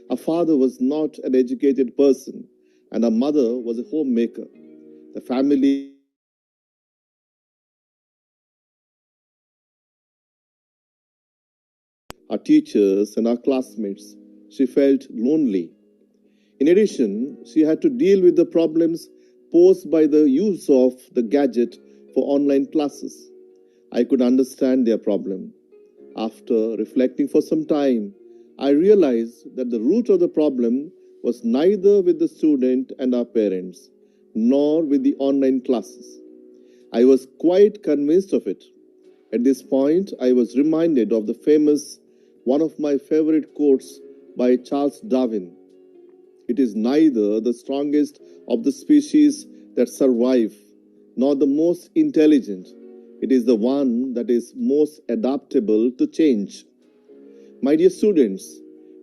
Our father was not an educated person, and our mother was a homemaker. The family our teachers, and our classmates. She felt lonely. In addition, she had to deal with the problems posed by the use of the gadget for online classes. I could understand their problem. After reflecting for some time, I realized that the root of the problem was neither with the student and our parents, nor with the online classes. I was quite convinced of it. At this point, I was reminded of the famous, one of my favorite quotes by Charles Darwin. It is neither the strongest of the species that survive, nor the most intelligent. It is the one that is most adaptable to change. My dear students,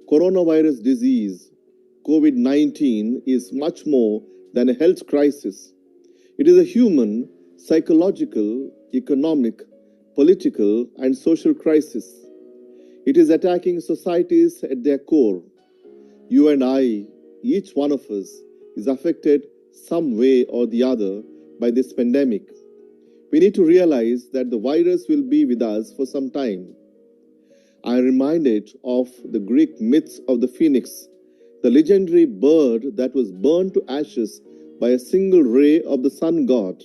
coronavirus disease, COVID-19, is much more than a health crisis. It is a human, psychological, economic, political, and social crisis. It is attacking societies at their core. You and I, each one of us, is affected some way or the other by this pandemic. We need to realize that the virus will be with us for some time. I am reminded of the Greek myths of the phoenix, the legendary bird that was burned to ashes by a single ray of the sun god.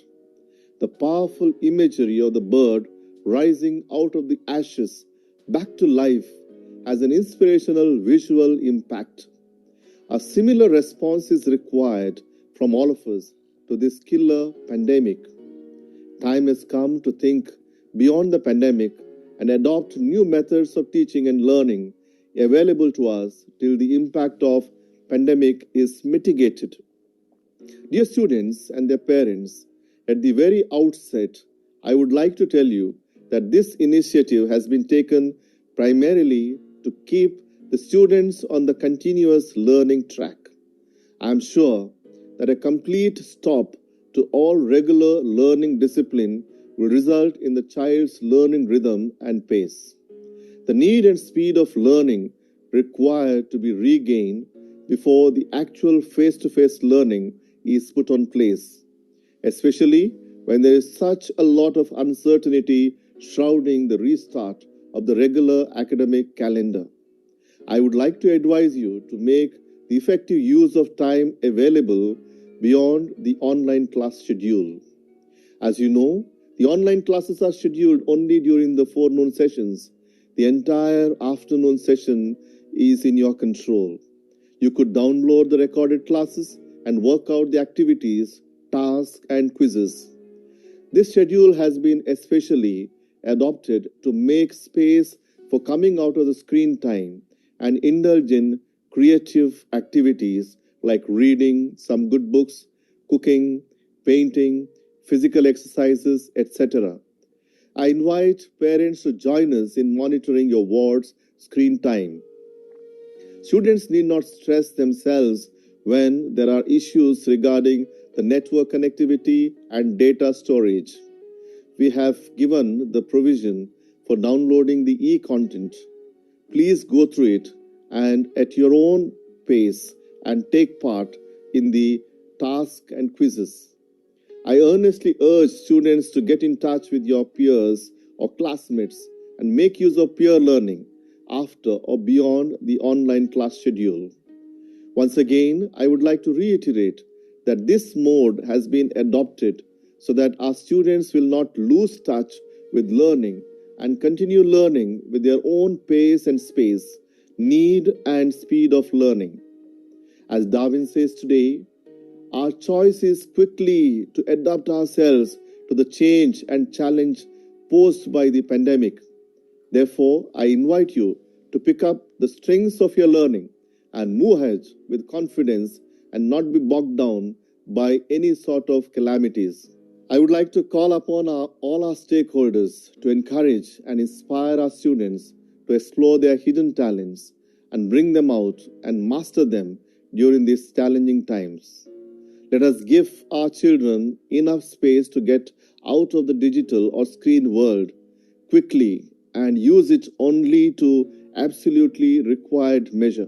The powerful imagery of the bird rising out of the ashes back to life has an inspirational visual impact. A similar response is required from all of us to this killer pandemic. Time has come to think beyond the pandemic and adopt new methods of teaching and learning available to us till the impact of pandemic is mitigated. Dear students and their parents, at the very outset, I would like to tell you that this initiative has been taken primarily to keep the students on the continuous learning track. I am sure that a complete stop to all regular learning discipline will result in the child's learning rhythm and pace. The need and speed of learning required to be regained before the actual face-to-face learning is put on place, especially when there is such a lot of uncertainty shrouding the restart of the regular academic calendar. I would like to advise you to make the effective use of time available beyond the online class schedule. As you know, the online classes are scheduled only during the forenoon sessions. The entire afternoon session is in your control. You could download the recorded classes and work out the activities, tasks, and quizzes. This schedule has been especially adopted to make space for coming out of the screen time and indulge in creative activities like reading some good books, cooking, painting, physical exercises, etc. I invite parents to join us in monitoring your ward's screen time. Students need not stress themselves when there are issues regarding the network connectivity and data storage. We have given the provision for downloading the e-content. Please go through it and at your own pace and take part in the tasks and quizzes. I earnestly urge students to get in touch with your peers or classmates and make use of peer learning after or beyond the online class schedule. Once again, I would like to reiterate that this mode has been adopted so that our students will not lose touch with learning and continue learning with their own pace and space, need and speed of learning. As Darwin says today, our choice is quickly to adapt ourselves to the change and challenge posed by the pandemic. Therefore, I invite you to pick up the strings of your learning and move ahead with confidence and not be bogged down by any sort of calamities. I would like to call upon all our stakeholders to encourage and inspire our students to explore their hidden talents and bring them out and master them during these challenging times. Let us give our children enough space to get out of the digital or screen world quickly and use it only to absolutely required measure.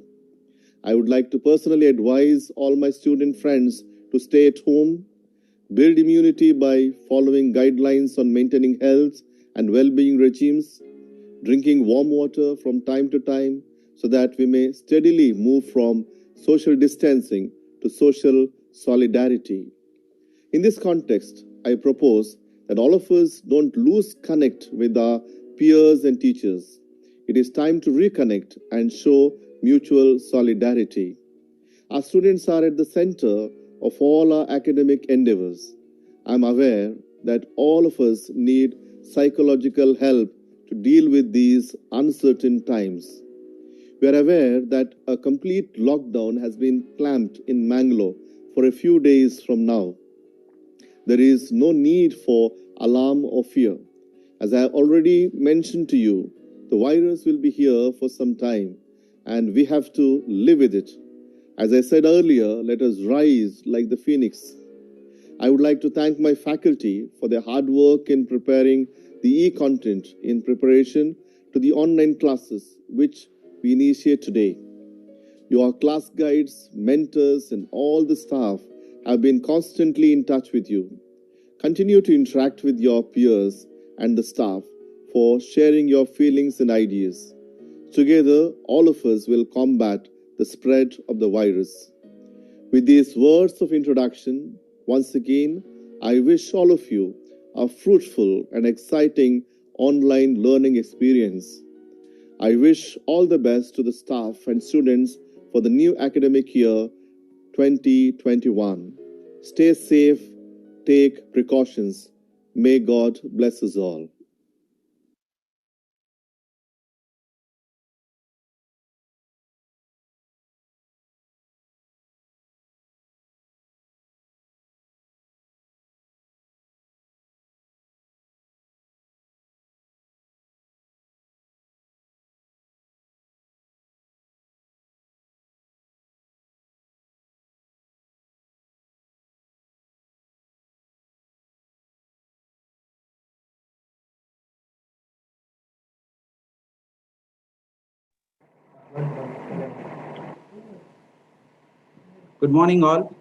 I would like to personally advise all my student friends to stay at home, build immunity by following guidelines on maintaining health and well-being regimes, drinking warm water from time to time so that we may steadily move from social distancing to social solidarity. In this context, I propose that all of us don't lose connect with our peers and teachers. It is time to reconnect and show mutual solidarity. Our students are at the center of all our academic endeavors. I'm aware that all of us need psychological help to deal with these uncertain times. We are aware that a complete lockdown has been clamped in Mangalore for a few days from now. There is no need for alarm or fear. As I already mentioned to you, the virus will be here for some time and we have to live with it. As I said earlier, let us rise like the phoenix. I would like to thank my faculty for their hard work in preparing the e-content in preparation to the online classes which we initiate today. Your class guides, mentors, and all the staff have been constantly in touch with you. Continue to interact with your peers and the staff for sharing your feelings and ideas. Together, all of us will combat the spread of the virus. With these words of introduction, once again, I wish all of you a fruitful and exciting online learning experience. I wish all the best to the staff and students for the new academic year 2021. Stay safe, take precautions. May God bless us all. Good morning, all,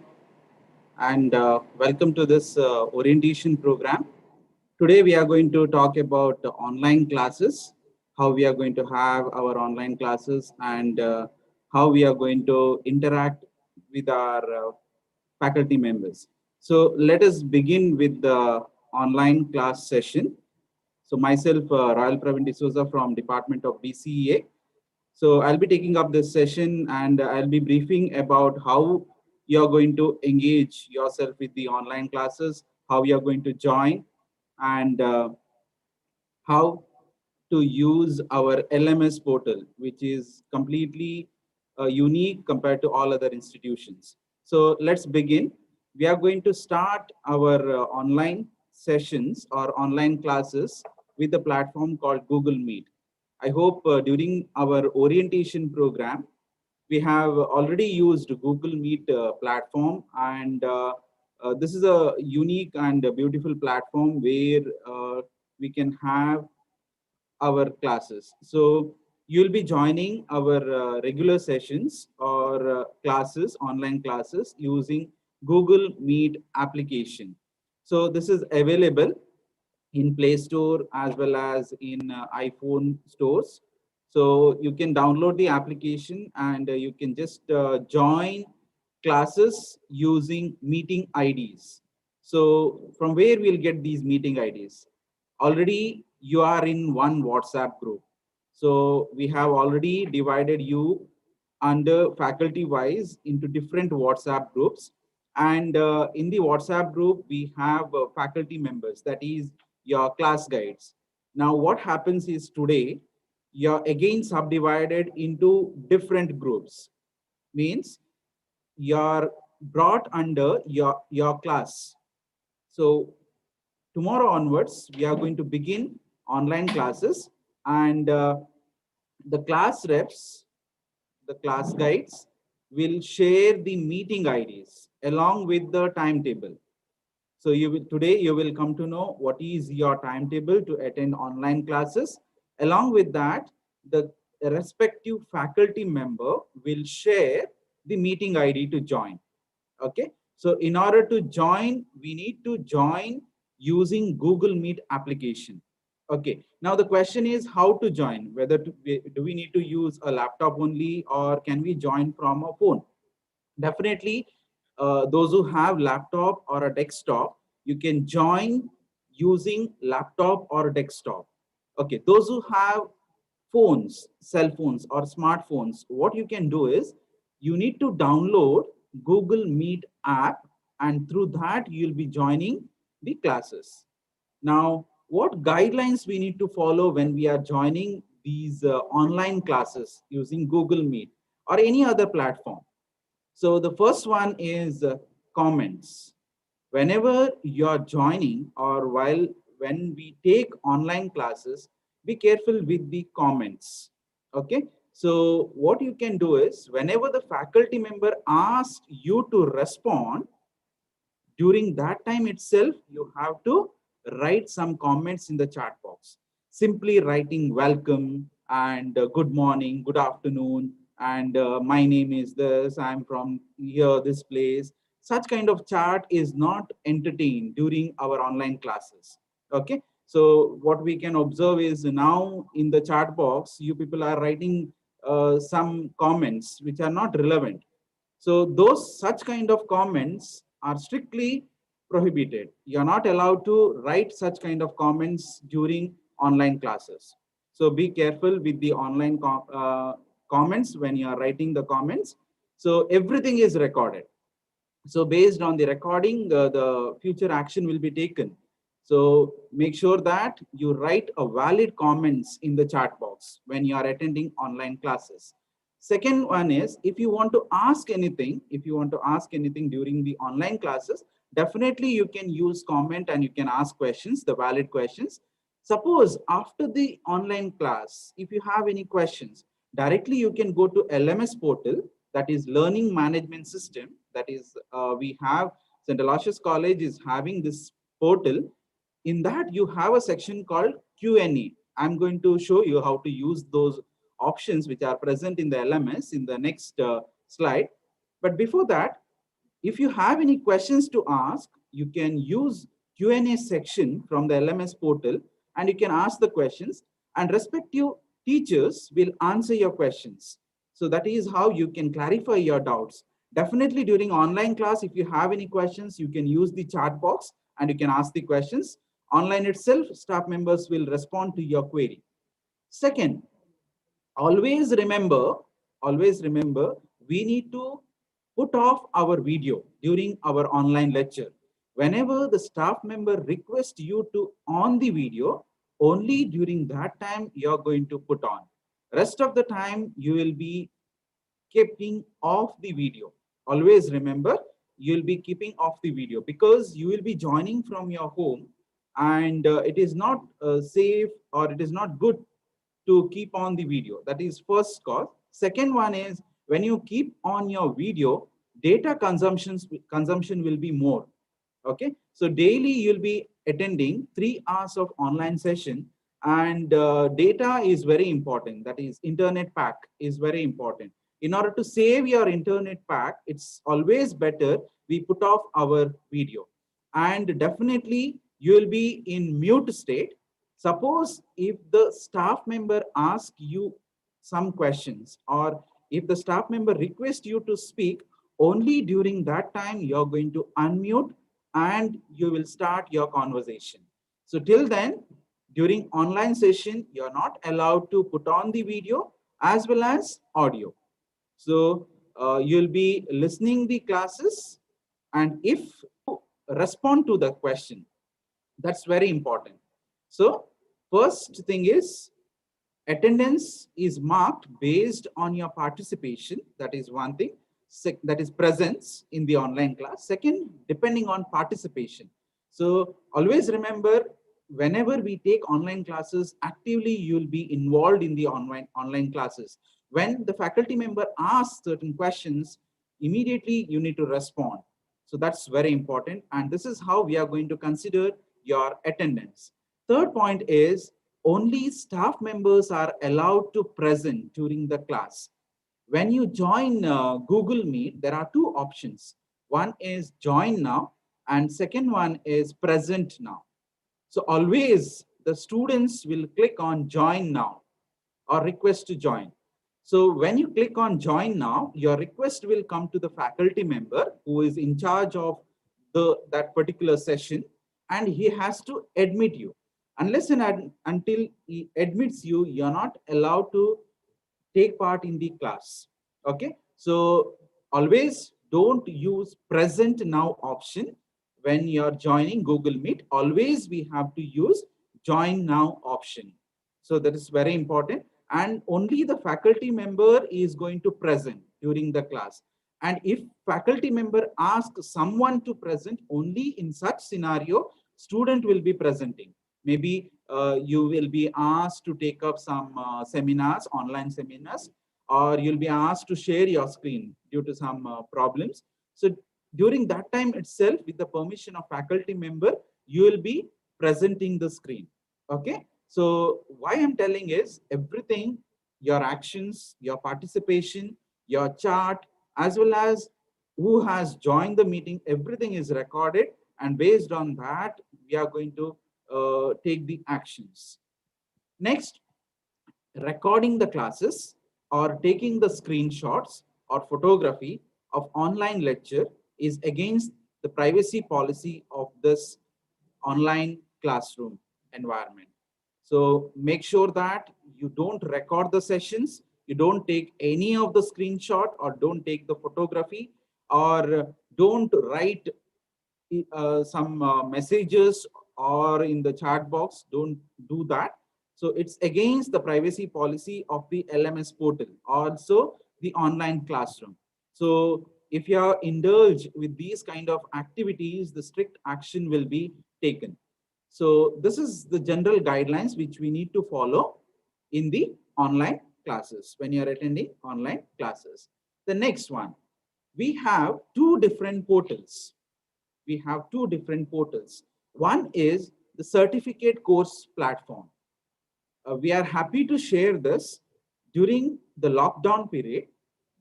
and welcome to this orientation program. Today, we are going to talk about online classes, how we are going to have our online classes, and how we are going to interact with our faculty members. So, let us begin with the online class session. So, myself, Royal Pravin D'Souza from Department of BCEA. So I'll be taking up this session and I'll be briefing about how you're going to engage yourself with the online classes, how you're going to join, and how to use our LMS portal, which is completely unique compared to all other institutions. So let's begin. We are going to start our online sessions or online classes with a platform called Google Meet. I hope during our orientation program, we have already used Google Meet platform, and this is a unique and a beautiful platform where we can have our classes. So you'll be joining our regular sessions or classes, online classes using Google Meet application. So this is available in Play Store as well as in iPhone stores. So you can download the application and you can just join classes using meeting IDs. So from where we'll get these meeting IDs? Already you are in one WhatsApp group. So we have already divided you under faculty wise into different WhatsApp groups. And in the WhatsApp group, we have faculty members, that is your class guides. Now, what happens is today, you're again subdivided into different groups. Means you're brought under your class. So tomorrow onwards, we are going to begin online classes, and the class reps, the class guides, will share the meeting IDs along with the timetable. So today you will come to know what is your timetable to attend online classes, Along with that, the respective faculty member will share the meeting ID to join. Okay, so in order to join, we need to join using Google Meet application. Okay, now the question is how to join, whether do we need to use a laptop only or can we join from a phone? Definitely, those who have laptop or a desktop, you can join using laptop or desktop. Okay, those who have phones, cell phones or smartphones, what you can do is you need to download Google Meet app, and through that you'll be joining the classes. Now, what guidelines we need to follow when we are joining these online classes using Google Meet or any other platform? So the first one is comments. Whenever you're joining or when we take online classes, be careful with the comments. Okay. So what you can do is whenever the faculty member asks you to respond, during that time itself, you have to write some comments in the chat box. Simply writing welcome and good morning, good afternoon, and my name is this, I'm from here, this place. Such kind of chat is not entertained during our online classes. Okay. So what we can observe is now in the chat box, you people are writing some comments which are not relevant. So those such kind of comments are strictly prohibited. You're not allowed to write such kind of comments during online classes. So be careful with the online comments when you are writing the comments. So everything is recorded. So based on the recording, the future action will be taken. So make sure that you write a valid comments in the chat box when you are attending online classes. Second one is if you want to ask anything, during the online classes, definitely you can use comment and you can ask questions, the valid questions. Suppose after the online class, if you have any questions, directly you can go to LMS portal, that is Learning Management System. That is, we have St. Aloysius College is having this portal. In that, you have a section called Q&A. I'm going to show you how to use those options which are present in the LMS in the next slide. But before that, if you have any questions to ask, you can use Q&A section from the LMS portal and you can ask the questions and respective teachers will answer your questions. So that is how you can clarify your doubts. Definitely during online class, if you have any questions, you can use the chat box and you can ask the questions. Online itself, staff members will respond to your query. Second, always remember, always remember, we need to put off our video during our online lecture. Whenever the staff member requests you to on the video, only during that time you're going to put on. Rest of the time you will be keeping off the video. Always remember, you'll be keeping off the video because you will be joining from your home, and it is not safe or it is not good to keep on the video. That is first cause. Second one is when you keep on your video, data consumption will be more. Okay, so daily you'll be attending 3 hours of online session, and data is very important. That is internet pack is very important. In order to save your internet pack, it's always better we put off our video, and definitely you will be in mute state. Suppose if the staff member asks you some questions, or if the staff member requests you to speak, only during that time you're going to unmute and you will start your conversation. So till then, during online session, you're not allowed to put on the video as well as audio. So you'll be listening the classes, and if you respond to the question, that's very important. So first thing is attendance is marked based on your participation. That is one thing. That is presence in the online class. Second, depending on participation. So always remember, whenever we take online classes, actively you'll be involved in the online classes. When the faculty member asks certain questions, immediately you need to respond. So that's very important. And this is how we are going to consider your attendance. Third point is only staff members are allowed to present during the class. When you join Google Meet, there are two options. One is join now, and second one is present now. So always the students will click on join now or request to join. So when you click on join now, your request will come to the faculty member who is in charge of that particular session, and he has to admit you. Unless and until he admits you, you're not allowed to take part in the class. Okay, so always don't use present now option when you're joining Google Meet. Always we have to use join now option. So that is very important, and only the faculty member is going to present during the class. And if faculty member asks someone to present, only in such scenario student will be presenting. Maybe you will be asked to take up some seminars, online seminars, or you'll be asked to share your screen due to some problems. So during that time itself, with the permission of faculty member, you will be presenting the screen. Okay, so why I'm telling is everything, your actions, your participation, your chart, as well as who has joined the meeting, everything is recorded, and based on that we are going to take the actions. Next, recording the classes or taking the screenshots or photography of online lecture is against the privacy policy of this online classroom environment. So make sure that you don't record the sessions, you don't take any of the screenshot or don't take the photography, or don't write some messages or in the chat box. Don't do that. So it's against the privacy policy of the LMS portal, also the online classroom. So if you are indulged with these kind of activities, the strict action will be taken. So this is the general guidelines which we need to follow in the online classes when you are attending online classes. The next one, we have two different portals. We have two different portals. One is the certificate course platform. We are happy to share this. During the lockdown period,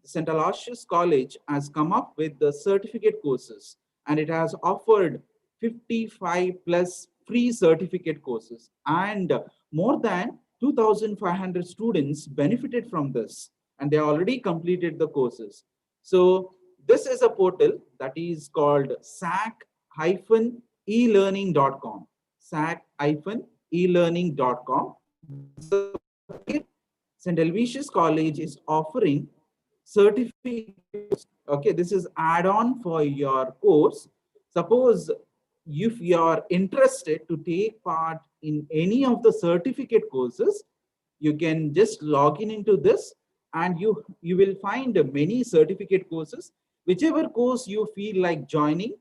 St. Aloysius College has come up with the certificate courses, and it has offered 55 plus free certificate courses, and more than 2,500 students benefited from this, and they already completed the courses. So this is a portal that is called sac-elearning.com. sac-elearning.com. St. Aloysius College is offering certificates. Okay, this is add-on for your course. Suppose if you are interested to take part in any of the certificate courses, you can just log in into this, and you will find many certificate courses. Whichever course you feel like joining,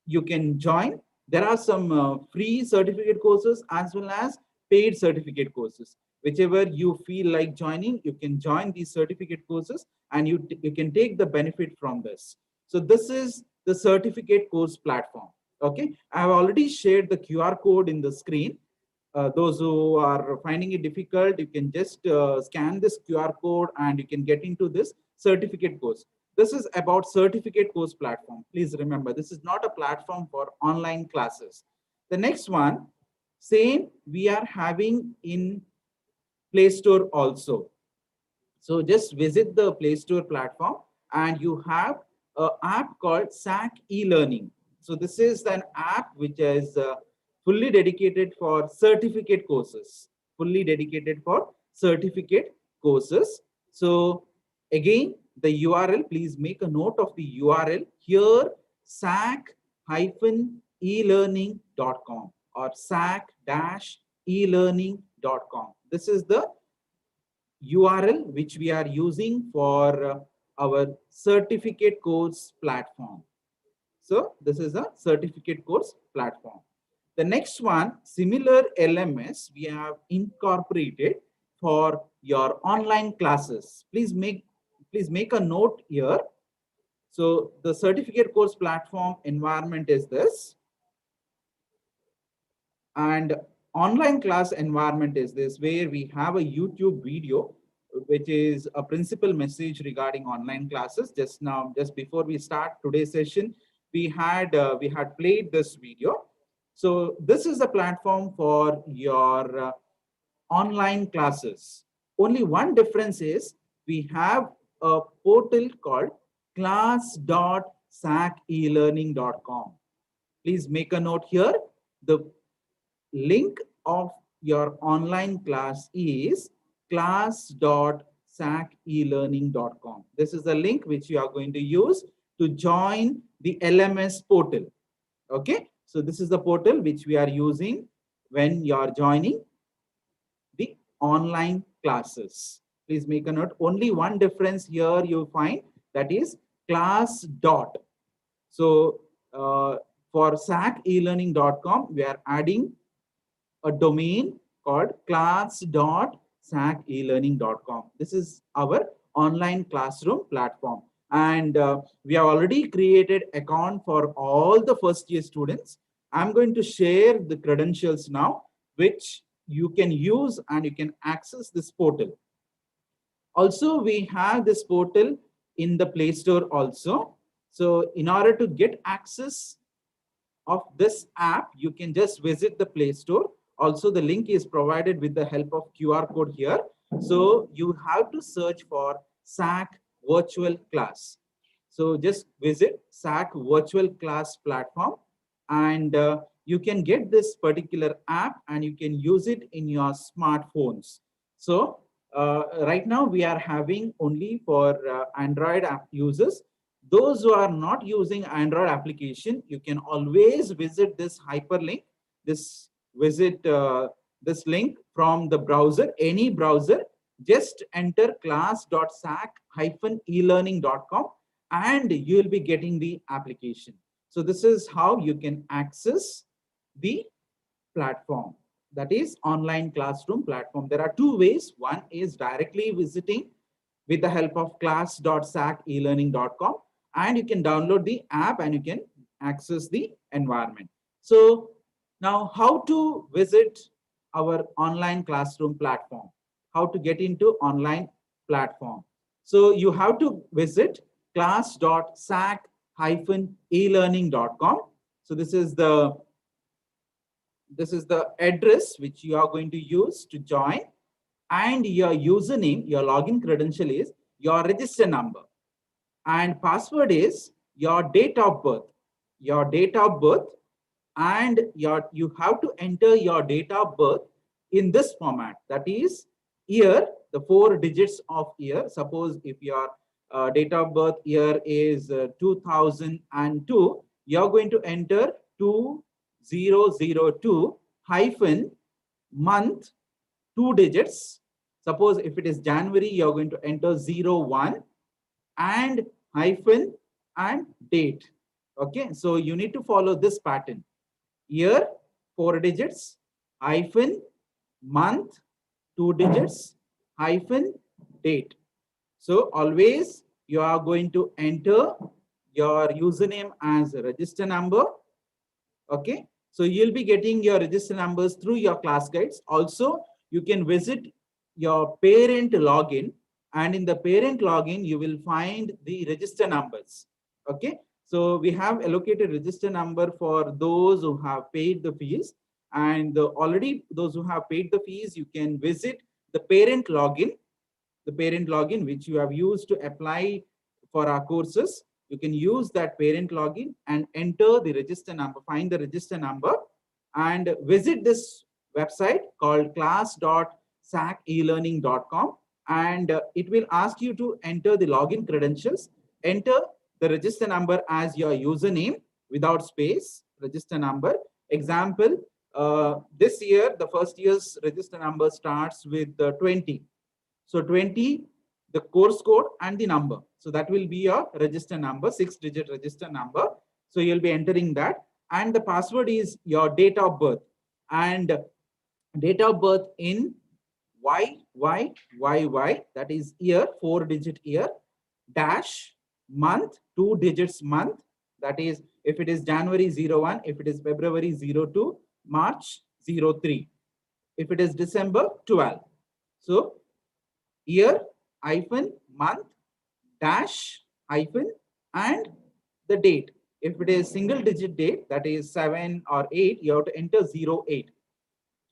you can join. There are some free certificate courses as well as paid certificate courses. Whichever you feel like joining, you can join these certificate courses, and you can take the benefit from this. So this is the certificate course platform. Okay, I have already shared the QR code in the screen. Those who are finding it difficult, you can just scan this QR code and you can get into this certificate course. This is about certificate course platform. Please remember, this is not a platform for online classes. The next one, same we are having in Play Store also. So just visit the Play Store platform and you have an app called SAC e-learning. So this is an app which is fully dedicated for certificate courses, fully dedicated for certificate courses. So again, the URL, please make a note of the URL here, sac-elearning.com or sac-elearning.com. This is the URL which we are using for our certificate course platform. So this is a certificate course platform. The next one, similar LMS we have incorporated for your online classes. Please make a note here. So the certificate course platform environment is this, and online class environment is this, where we have a YouTube video, which is a principal message regarding online classes. Just now, just before we start today's session, we had played this video. So this is the platform for your online classes. Only one difference is we have a portal called class.sacelearning.com. Please make a note here. The link of your online class is class.sacelearning.com. This is the link which you are going to use to join the LMS portal. Okay, so this is the portal which we are using when you are joining the online classes. Please make a note. Only one difference here you find, that is class dot. So for sacelearning.com, we are adding a domain called class.sacelearning.com. This is our online classroom platform. And we have already created account for all the first year students. I'm going to share the credentials now, which you can use and you can access this portal. Also, we have this portal in the Play Store also. So in order to get access of this app, you can just visit the Play Store. Also, the link is provided with the help of QR code here. So you have to search for SAC Virtual Class. So just visit SAC Virtual Class platform, and you can get this particular app and you can use it in your smartphones. So right now we are having only for Android app users. Those who are not using Android application, you can always visit this hyperlink. Visit this link from the browser, any browser. Just enter class.sac-elearning.com and you will be getting the application. So this is how you can access the platform, that is online classroom platform. There are two ways. One is directly visiting with the help of class.sacelearning.com, and you can download the app and you can access the environment. So now, how to visit our online classroom platform, how to get into online platform. So you have to visit class.sac-elearning.com. So this is the address which you are going to use to join, and your username, your login credential is your register number, and password is your date of birth. Your date of birth, and you have to enter your date of birth in this format, that is year, the 4 digits of year. Suppose if your date of birth year is 2002, you're going to enter 2002 hyphen month, 2 digits. Suppose if it is January, you're going to enter 01 and hyphen and date. Okay, so you need to follow this pattern. Year, 4 digits, hyphen, month, 2 digits, hyphen, date. So always you are going to enter your username as a register number. Okay, so you'll be getting your register numbers through your class guides. Also, you can visit your parent login, and in the parent login, you will find the register numbers. Okay, so we have allocated register number for those who have paid the fees, and already those who have paid the fees, you can visit the parent login which you have used to apply for our courses. You can use that parent login and enter the register number, find the register number, and visit this website called class.sacelearning.com, and it will ask you to enter the login credentials. Enter the register number as your username without space, register number. Example, this year, the first year's register number starts with 20. So 20, the course code and the number. So that will be your register number, 6-digit register number. So you'll be entering that. And the password is your date of birth. And date of birth in YYYY, that is year, 4-digit year, dash, month, 2 digits month. That is, if it is January 01, if it is February 02, March 03. If it is December, 12. So year hyphen month dash hyphen and the date. If it is single digit date, that is 7 or 8, you have to enter 08.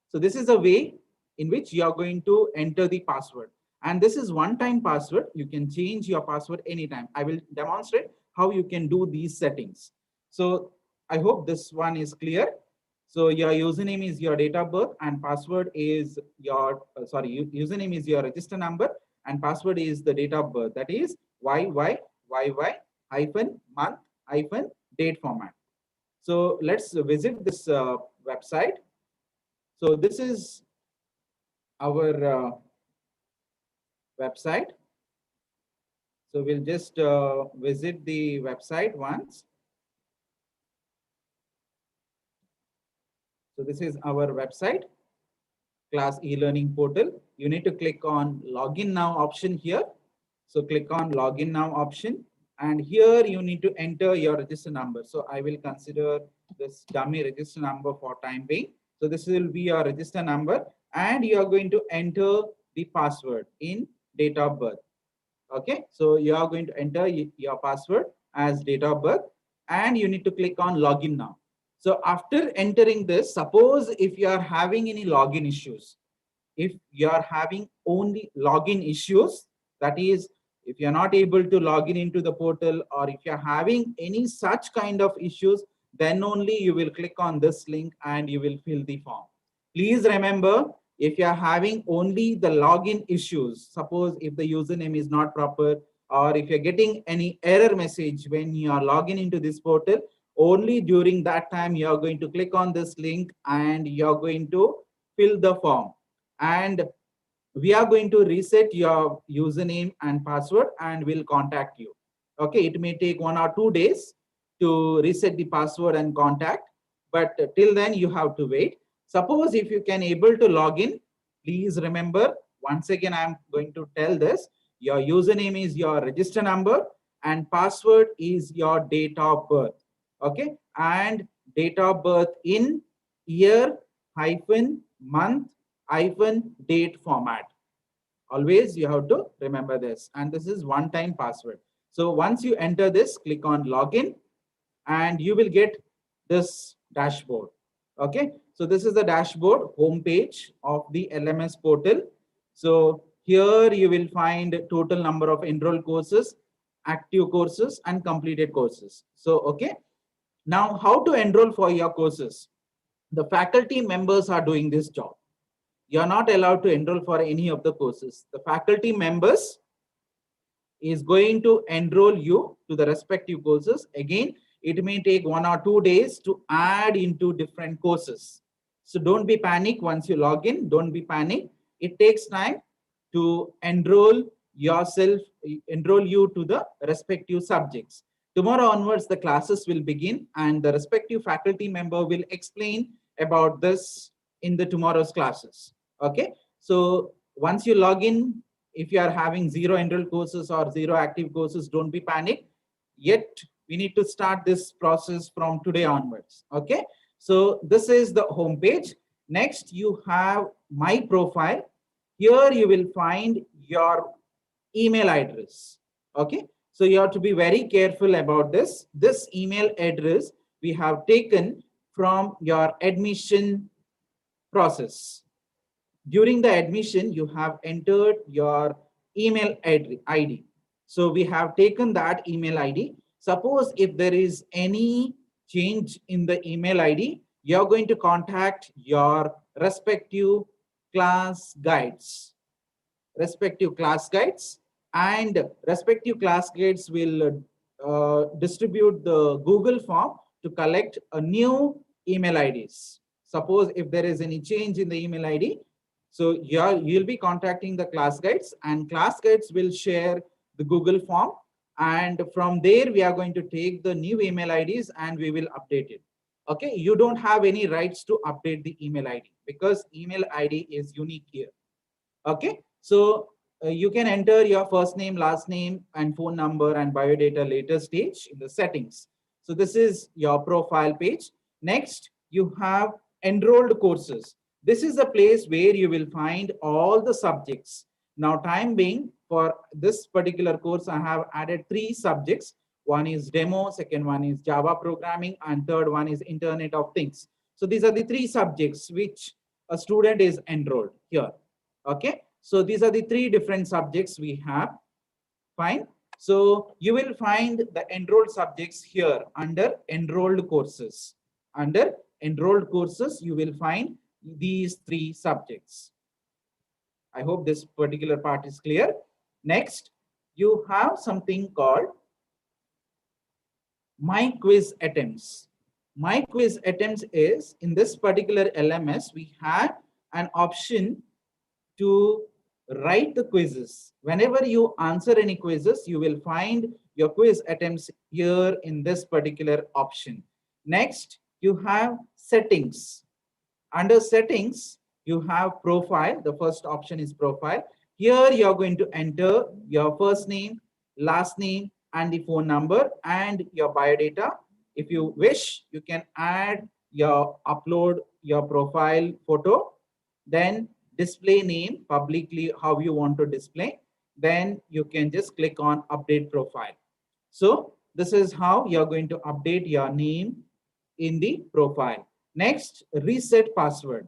So this is a way in which you are going to enter the password. And this is one-time password. You can change your password anytime. I will demonstrate how you can do these settings. So I hope this one is clear. So your username is your date of birth and password is your, username is your register number and password is the date of birth. That is YYYY hyphen month hyphen date format. So let's visit this website. So this is our website. So we'll just visit the website once. So this is our website, class e-learning portal. You need to click on login now option here. So click on login now option. And here you need to enter your register number. So I will consider this dummy register number for time being. So this will be your register number and you are going to enter the password in date of birth. Okay, so you are going to enter your password as date of birth and you need to click on login now. So after entering this, suppose if you are having any login issues, if you are having only login issues, that is, if you're not able to log in into the portal or if you're having any such kind of issues, then only you will click on this link and you will fill the form. Please remember, if you're having only the login issues, suppose if the username is not proper or if you're getting any error message when you are logging into this portal, only during that time you are going to click on this link and you're going to fill the form. And we are going to reset your username and password and we'll contact you. Okay, it may take 1 or 2 days to reset the password and contact, but till then you have to wait. Suppose if you can able to log in, please remember, once again I'm going to tell this, your username is your register number and password is your date of birth. Okay, and date of birth in year hyphen month hyphen date format. Always you have to remember this, and this is one-time password. So once you enter this, click on login and you will get this dashboard. Okay, so this is the dashboard home page of the LMS portal. So here you will find total number of enrolled courses, active courses and completed courses. So okay, now how to enroll for your courses? The faculty members are doing this job. You're not allowed to enroll for any of the courses. The faculty members is going to enroll you to the respective courses. Again, it may take 1 or 2 days to add into different courses. So don't be panic once you log in. Don't be panic. It takes time to enroll yourself, enroll you to the respective subjects. Tomorrow onwards, the classes will begin and the respective faculty member will explain about this in the tomorrow's classes. Okay, so once you log in, if you are having 0 enrolled courses or 0 active courses, don't be panic. Yet we need to start this process from today onwards. Okay, so this is the home page. Next, you have my profile. Here you will find your email address. Okay, so you have to be very careful about this. This email address we have taken from your admission process. During the admission, you have entered your email ID. So we have taken that email ID. Suppose if there is any change in the email ID, you're going to contact your respective class guides. And respective class guides will distribute the Google form to collect a new email IDs. Suppose if there is any change in the email ID, so you'll be contacting the class guides and class guides will share the Google form. And from there, we are going to take the new email IDs and we will update it. Okay, you don't have any rights to update the email ID because email ID is unique here. Okay, so you can enter your first name, last name, and phone number and biodata later stage in the settings. So this is your profile page. Next, you have enrolled courses. This is the place where you will find all the subjects. Now, time being, for this particular course, I have added 3 subjects. One is demo, second one is Java programming, and third one is Internet of Things. So these are the 3 subjects which a student is enrolled here. Okay. So these are the 3 different subjects we have. Fine. So you will find the enrolled subjects here under enrolled courses. Under enrolled courses, you will find these 3 subjects. I hope this particular part is clear. Next, you have something called My Quiz Attempts. My Quiz Attempts is, in this particular LMS, we have an option to write the quizzes. Whenever you answer any quizzes, you will find your quiz attempts here in this particular option. Next, you have settings. Under settings, you have profile. The first option is profile. Here you are going to enter your first name, last name, and the phone number and your biodata. If you wish, you can add your upload your profile photo. Then display name publicly, how you want to display. Then you can just click on update profile. So this is how you're going to update your name in the profile. Next, reset password.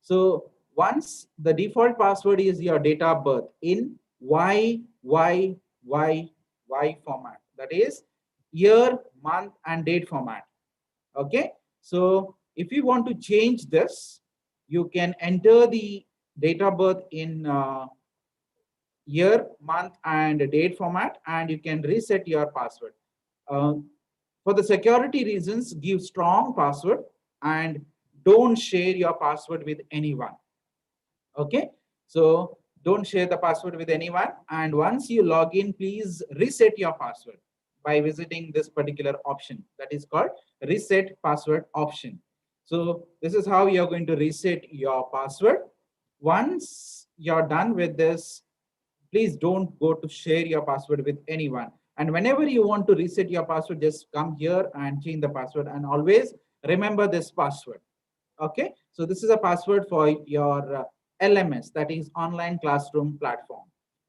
So once the default password is your date of birth in YYYY format, that is year, month, and date format. Okay. So if you want to change this, you can enter the date of birth in year, month, and date format, and you can reset your password. For the security reasons, give strong password and don't share your password with anyone. Okay, so don't share the password with anyone. And once you log in, please reset your password by visiting this particular option that is called reset password option. So this is how you're going to reset your password. Once you're done with this, please don't go to share your password with anyone. And whenever you want to reset your password, just come here and change the password, and always remember this password. Okay, so this is a password for your LMS, that is online classroom platform.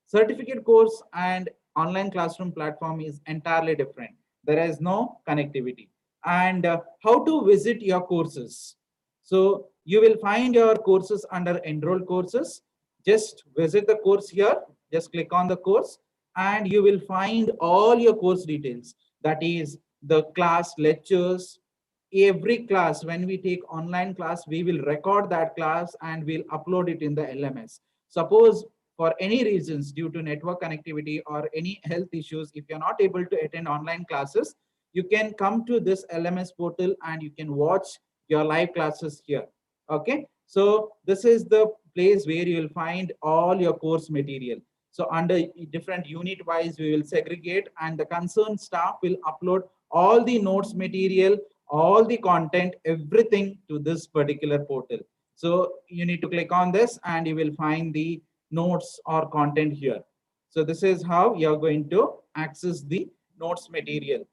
Certificate course and online classroom platform is entirely different. There is no connectivity. And how to visit your courses. So you will find your courses under enrolled courses. Just visit the course here. Just click on the course and you will find all your course details. That is the class lectures. Every class, when we take online class, we will record that class and we'll upload it in the LMS. Suppose for any reasons, due to network connectivity or any health issues, if you're not able to attend online classes, you can come to this LMS portal and you can watch your live classes here. Okay, so this is the place where you will find all your course material. So under different unit wise, we will segregate, and the concerned staff will upload all the notes material, all the content, everything to this particular portal. So you need to click on this and you will find the notes or content here. So this is how you're going to access the notes material.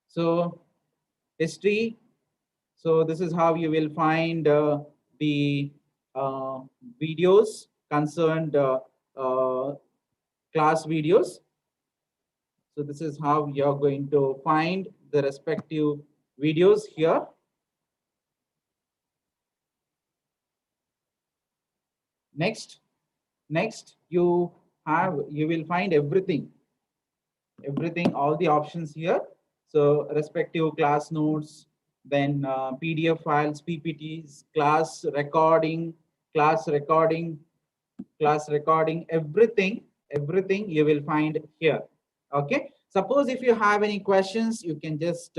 So history. So this is how you will find the videos concerned class videos. So this is how you're going to find the respective videos here. Next you will find everything, all the options here. So respective class notes, then PDF files, PPTs, class recording, everything you will find here. Okay, suppose if you have any questions, you can just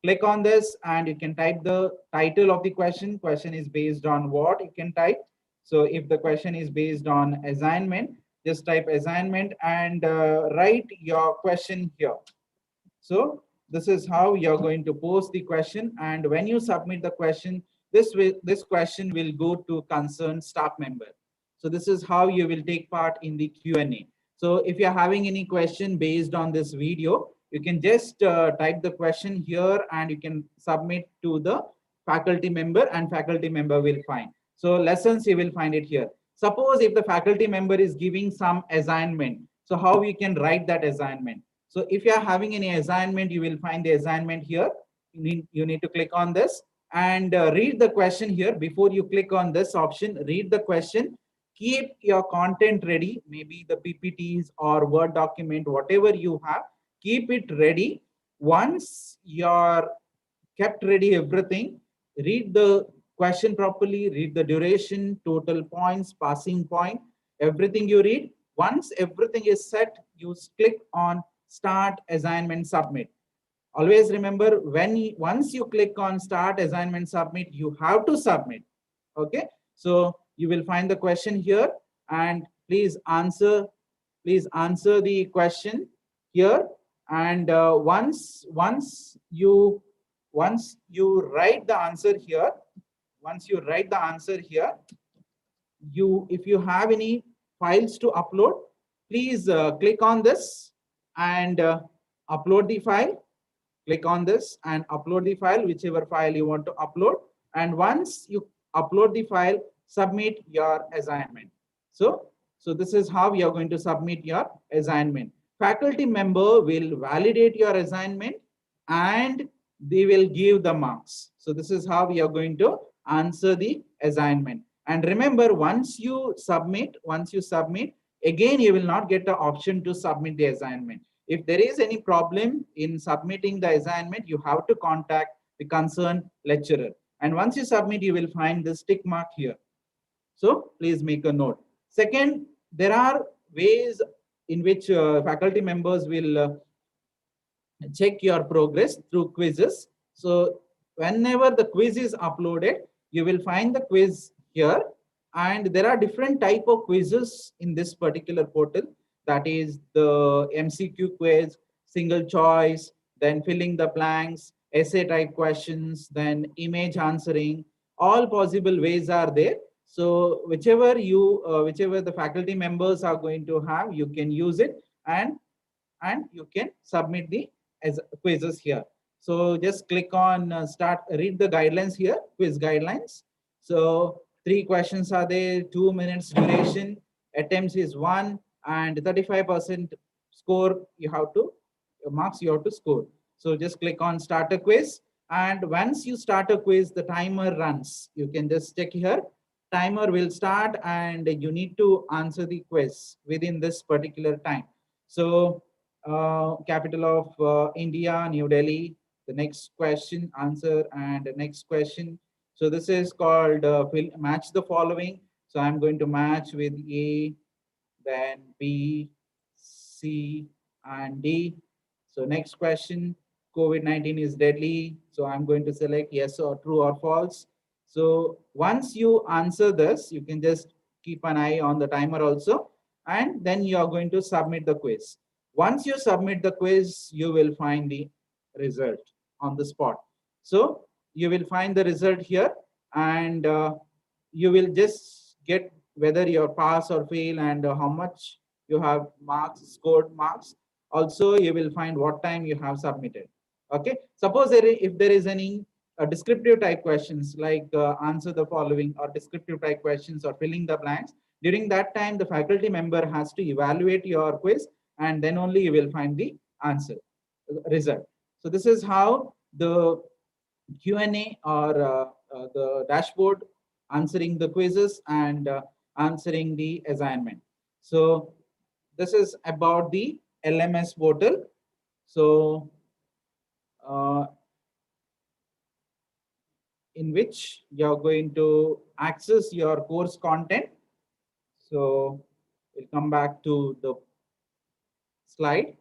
click on this and you can type the title of the question. Question is based on what, you can type. So if the question is based on assignment, just type assignment and write your question here. So this is how you're going to post the question, and when you submit the question, this question will go to concerned staff member. So this is how you will take part in the Q&A. So if you're having any question based on this video, you can just type the question here and you can submit to the faculty member, and faculty member will find. So lessons, you will find it here. Suppose if the faculty member is giving some assignment, so how we can write that assignment? So if you are having any assignment, you will find the assignment here. You need to click on this and read the question here. Before you click on this option, read the question. Keep your content ready, maybe the PPTs or Word document, whatever you have, keep it ready. Once you're kept ready everything, read the question properly, read the duration, total points, passing point, everything you read. Once everything is set, you click on start assignment submit. Always remember, once you click on start assignment submit, you have to submit. Okay, so you will find the question here, and please answer the question here. And once you write the answer here, if you have any files to upload, please click on this and upload the file. Click on this and upload the file, whichever file you want to upload. And once you upload the file, submit your assignment. So this is how you are going to submit your assignment. Faculty member will validate your assignment and they will give the marks. So this is how we are going to answer the assignment. And remember, once you submit, again, you will not get the option to submit the assignment. If there is any problem in submitting the assignment, you have to contact the concerned lecturer. And once you submit, you will find this tick mark here. So please make a note. Second, there are ways in which faculty members will check your progress through quizzes. So whenever the quiz is uploaded, you will find the quiz here. And there are different type of quizzes in this particular portal. That is the MCQ quiz, single choice, then filling the blanks, essay type questions, then image answering. All possible ways are there. So whichever the faculty members are going to have, you can use it, and you can submit the quizzes here. So just click on read the guidelines here, quiz guidelines. So 3 questions are there, 2 minutes duration, attempts is 1, and 35% score marks you have to score. So just click on start a quiz, and once you start a quiz, the timer runs. You can just check here, timer will start, and you need to answer the quiz within this particular time. So capital of India, New Delhi. The next question, answer, and the next question. So this is called match the following. So I'm going to match with A, then B, C, and D. So next question, COVID-19 is deadly. So I'm going to select yes or true or false. So once you answer this, you can just keep an eye on the timer also, and then you are going to submit the quiz. Once you submit the quiz, you will find the result on the spot. So you will find the result here, and you will just get whether you're pass or fail, and how much you have scored marks. Also, you will find what time you have submitted. Okay. Suppose if there is any descriptive type questions like answer the following, or descriptive type questions, or filling the blanks, during that time, the faculty member has to evaluate your quiz, and then only you will find the answer result. So this is how the Q&A, or the dashboard, answering the quizzes and answering the assignment. So this is about the LMS portal. So in which you're going to access your course content. So we'll come back to the slide.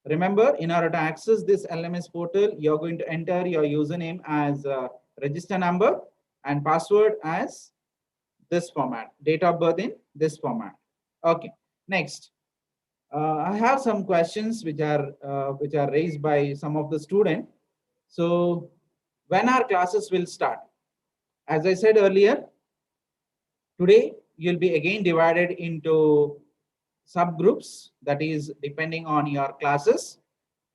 Remember, in order to access this LMS portal, you're going to enter your username as register number and password as this format, date of birth in this format. Okay, next. I have some questions which are raised by some of the students. So when our classes will start? As I said earlier, today you'll be again divided into subgroups, that is depending on your classes.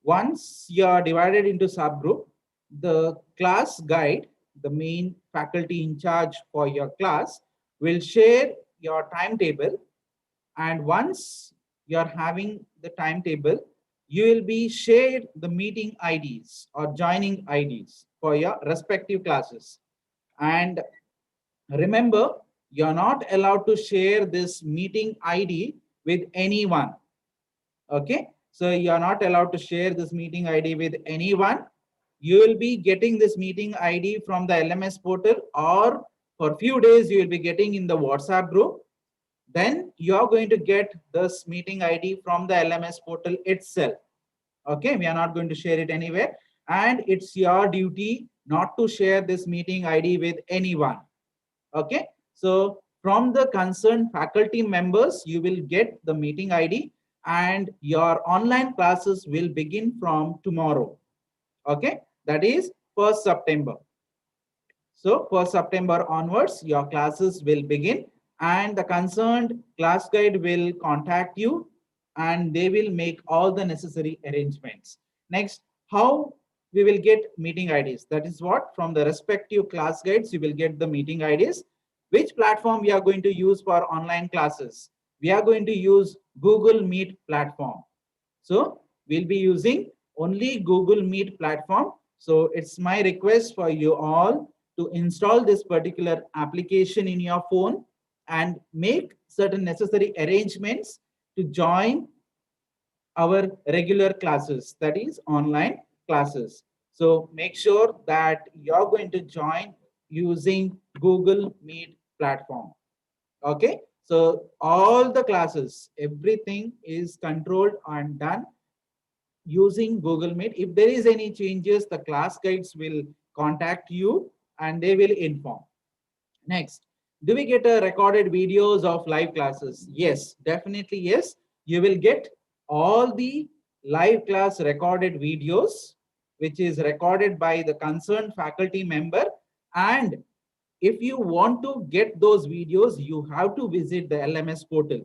Once you are divided into subgroup, the class guide, the main faculty in charge for your class, will share your timetable. And once you're having the timetable, you will be shared the meeting IDs or joining IDs for your respective classes. And remember, you're not allowed to share this meeting ID with anyone. Okay, so you're not allowed to share this meeting ID with anyone. You will be getting this meeting ID from the LMS portal, or for a few days you will be getting in the WhatsApp group. Then you're going to get this meeting ID from the LMS portal itself. Okay, we are not going to share it anywhere, and it's your duty not to share this meeting ID with anyone. Okay, so from the concerned faculty members, you will get the meeting ID, and your online classes will begin from tomorrow. Okay, that is 1st September. So 1st September onwards, your classes will begin, and the concerned class guide will contact you, and they will make all the necessary arrangements. Next, how we will get meeting IDs? That is what, from the respective class guides, you will get the meeting IDs. Which platform we are going to use for online classes? We are going to use Google Meet platform. So we'll be using only Google Meet platform. So it's my request for you all to install this particular application in your phone and make certain necessary arrangements to join our regular classes, that is online classes. So make sure that you're going to join using Google Meet platform. Okay, so all the classes, everything is controlled and done using Google Meet. If there is any changes, the class guides will contact you and they will inform. Next, do we get a recorded videos of live classes? Yes, definitely yes. You will get all the live class recorded videos, which is recorded by the concerned faculty member. And if you want to get those videos, you have to visit the LMS portal.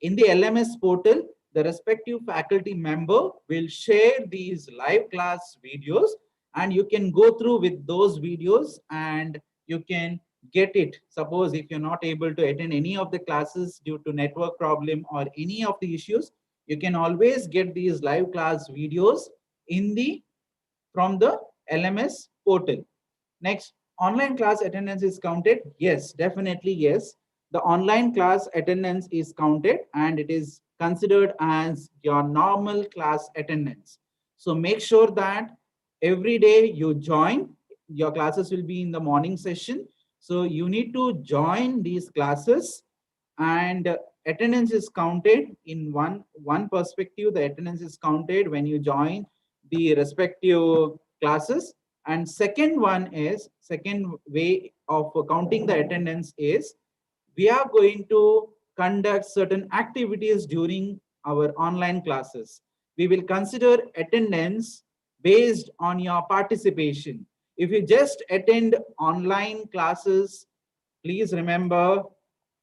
In the LMS portal, the respective faculty member will share these live class videos, and you can go through with those videos and you can get it. Suppose if you're not able to attend any of the classes due to network problem or any of the issues, you can always get these live class videos in the from the LMS portal. Next, online class attendance is counted. Yes, definitely yes. The online class attendance is counted and it is considered as your normal class attendance. So make sure that every day you join. Your classes will be in the morning session. So you need to join these classes, and attendance is counted in one perspective. The attendance is counted when you join the respective classes. And second way of counting the attendance is, we are going to conduct certain activities during our online classes. We will consider attendance based on your participation. If you just attend online classes, please remember,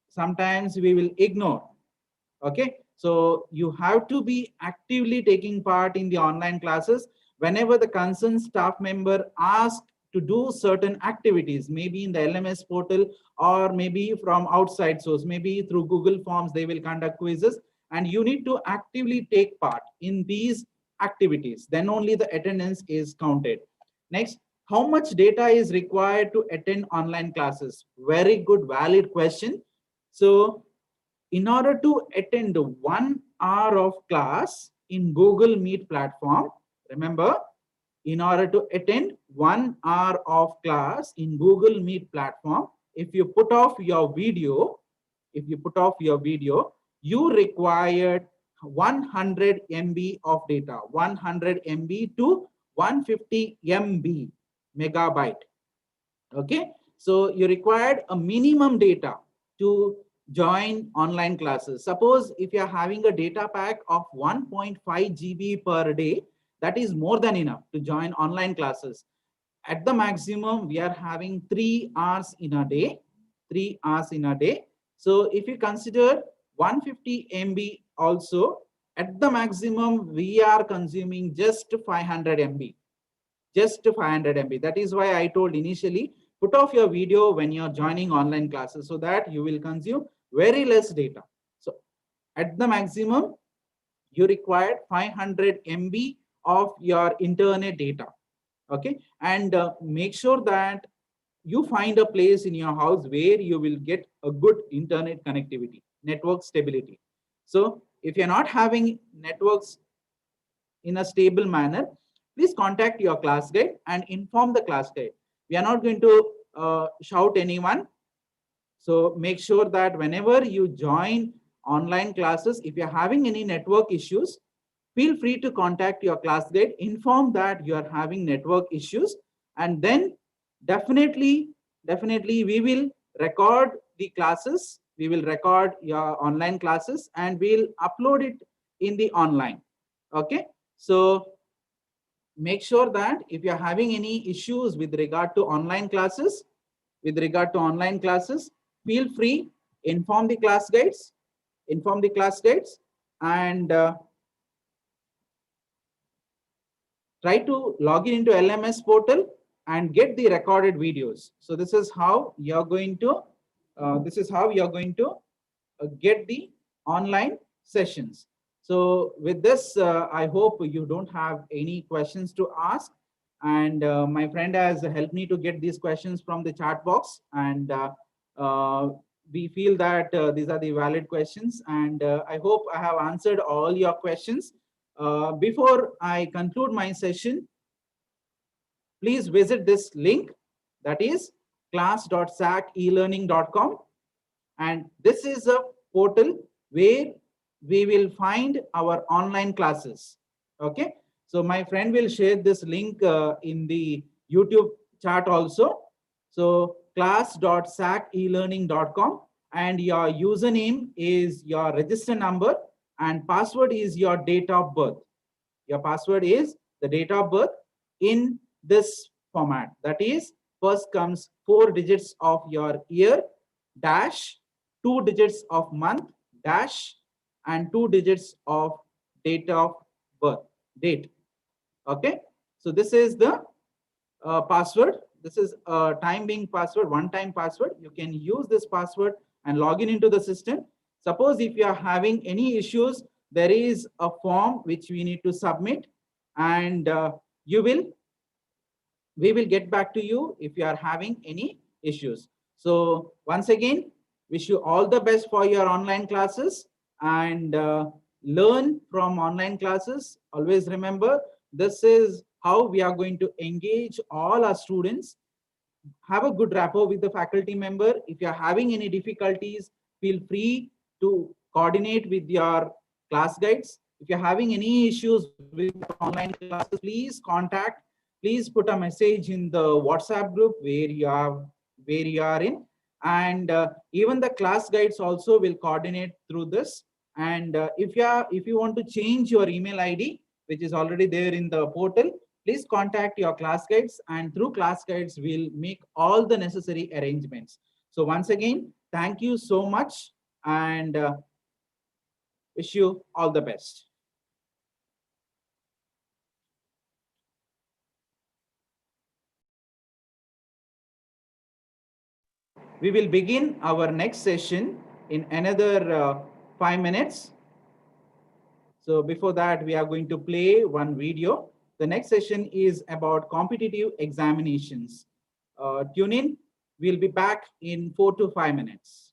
sometimes we will ignore. Okay, so you have to be actively taking part in the online classes. Whenever the concerned staff member asks to do certain activities, maybe in the LMS portal or maybe from outside source, maybe through Google Forms, they will conduct quizzes, and you need to actively take part in these activities. Then only the attendance is counted. Next, how much data is required to attend online classes? Very good, valid question. So in order to attend 1 hour of class in Google Meet platform, remember, in order to attend 1 hour of class in Google Meet platform, if you put off your video, you required 100 MB of data, 100 MB to 150 MB megabyte. Okay, so you required a minimum data to join online classes. Suppose if you're having a data pack of 1.5 GB per day, that is more than enough to join online classes. At the maximum, we are having 3 hours in a day, 3 hours in a day. So if you consider 150 MB also, at the maximum, we are consuming just 500 MB. just 500 MB. That is why I told initially, put off your video when you're joining online classes so that you will consume very less data. So at the maximum, you require 500 MB of your internet data. Okay, and make sure that you find a place in your house where you will get a good internet connectivity, network stability. So if you're not having networks in a stable manner, please contact your class guide and inform the class guide. We are not going to shout anyone. So make sure that whenever you join online classes, if you're having any network issues, feel free to contact your class guide, inform that you are having network issues, and then definitely, definitely we will record the classes, we will record your online classes and we'll upload it in the online. Okay, so make sure that if you're having any issues with regard to online classes, feel free, inform the class guides, and try to log in into LMS portal and get the recorded videos. So this is how you're going to get the online sessions. So with this, I hope you don't have any questions to ask. And my friend has helped me to get these questions from the chat box. And uh, we feel that these are the valid questions. And I hope I have answered all your questions. Before I conclude my session, please visit this link, that is class.sacelearning.com. And this is a portal where we will find our online classes. Okay, so my friend will share this link in the YouTube chat also. So class.sacelearning.com, and your username is your register number and password is your date of birth. Your password is the date of birth in this format, that is first comes 4 digits of your year dash, 2 digits of month dash, and 2 digits of date of birth, date. Okay, so this is the password. This is a time being password, one time password. You can use this password and log in into the system. Suppose if you are having any issues, there is a form which we need to submit, and you will we will get back to you if you are having any issues. So once again, wish you all the best for your online classes, and learn from online classes. Always remember, this is how we are going to engage all our students. Have a good rapport with the faculty member. If you're having any difficulties, feel free to coordinate with your class guides. If you're having any issues with online classes, please put a message in the WhatsApp group where you are in. And even the class guides also will coordinate through this. And if you want to change your email ID, which is already there in the portal, please contact your class guides, and through class guides, we'll make all the necessary arrangements. So once again, thank you so much, and wish you all the best. We will begin our next session in another 5 minutes. So before that, we are going to play one video. The next session is about competitive examinations. Tune in. We'll be back in 4 to 5 minutes.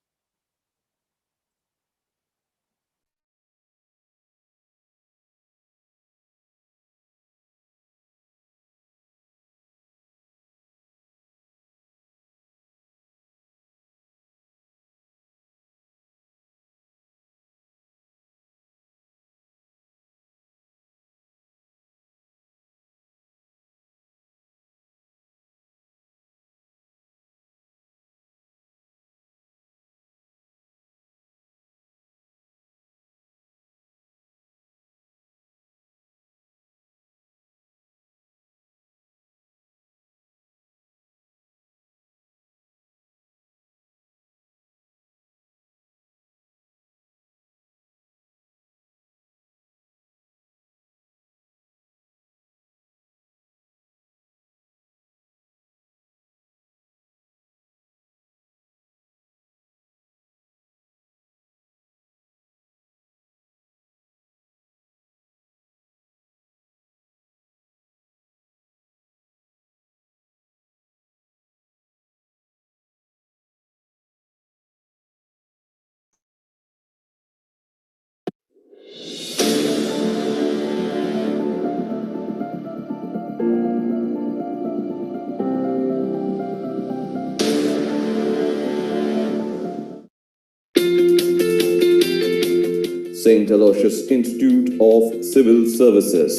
St. Aloysius Institute of Civil Services,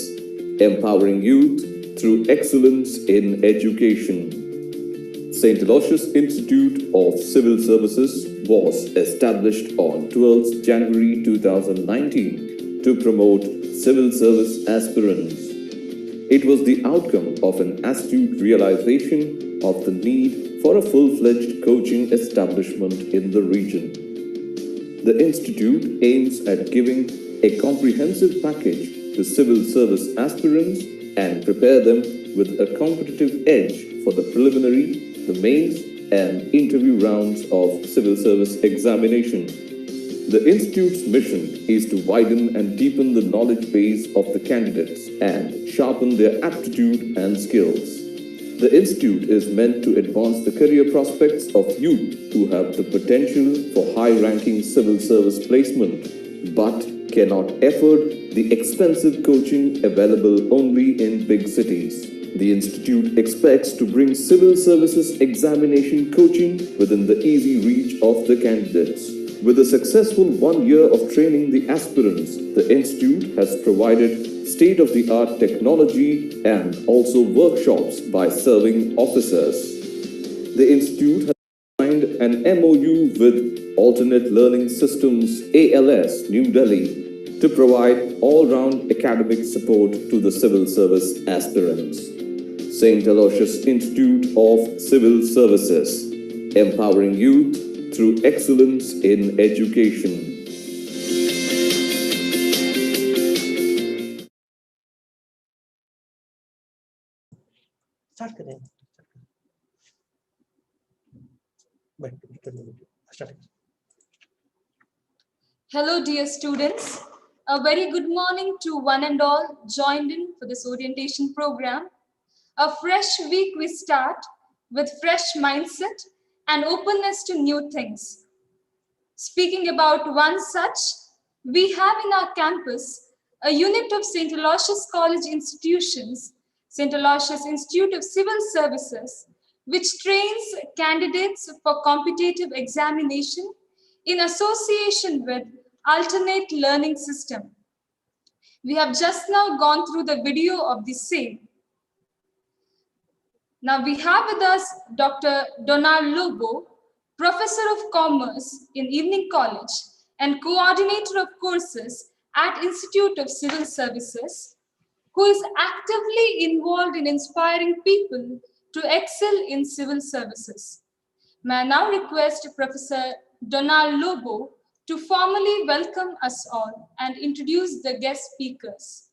empowering youth through excellence in education. St. Aloysius Institute of Civil Services was established on 12th January 2019 to promote civil service aspirants. It was the outcome of an astute realization of the need for a full-fledged coaching establishment in the region. The Institute aims at giving a comprehensive package to civil service aspirants and prepare them with a competitive edge for the preliminary, the mains, and interview rounds of civil service examination. The Institute's mission is to widen and deepen the knowledge base of the candidates and sharpen their aptitude and skills. The Institute is meant to advance the career prospects of youth who have the potential for high-ranking civil service placement, but cannot afford the expensive coaching available only in big cities. The Institute expects to bring civil services examination coaching within the easy reach of the candidates. With a successful 1 year of training the aspirants, the Institute has provided state-of-the-art technology and also workshops by serving officers. The Institute has signed an MOU with Alternate Learning Systems ALS, New Delhi, to provide all-round academic support to the civil service aspirants. St. Aloysius Institute of Civil Services, empowering youth through excellence in education. Start करें start Hello, dear students. A very good morning to one and all joined in for this orientation program. A fresh week we start with fresh mindset and openness to new things. Speaking about one such, we have in our campus a unit of St. Aloysius College institutions, St. Aloysius Institute of Civil Services, which trains candidates for competitive examination in association with Alternate Learning System. We have just now gone through the video of the same. Now we have with us Dr. Donald Lobo, Professor of Commerce in Evening College and Coordinator of Courses at Institute of Civil Services, who is actively involved in inspiring people to excel in civil services. May I now request Professor Donald Lobo to formally welcome us all and introduce the guest speakers.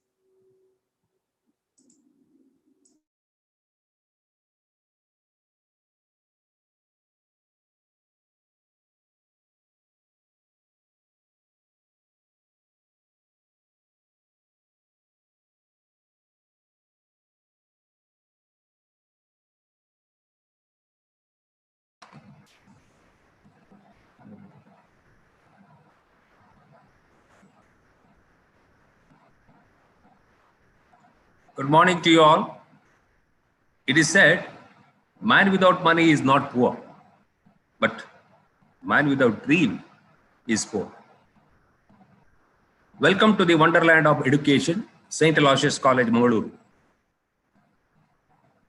Good morning to you all. It is said, man without money is not poor, but man without dream is poor. Welcome to the wonderland of education, St. Aloysius College, Mangaluru.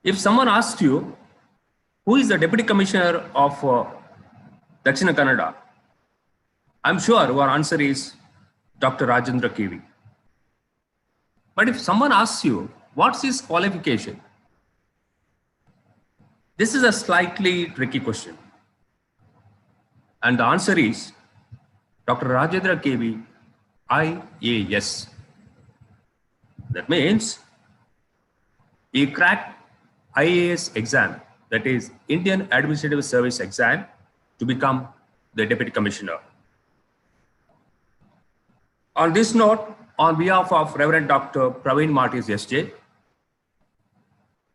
If someone asked you, who is the Deputy Commissioner of Dakshina Kannada, I'm sure your answer is Dr. Rajendra KV. But if someone asks you, what's his qualification? This is a slightly tricky question. And the answer is Dr. Rajendra KV, IAS. That means he cracked IAS exam, that is Indian Administrative Service exam, to become the Deputy Commissioner. On this note, on behalf of Reverend Dr. Praveen Martis SJ,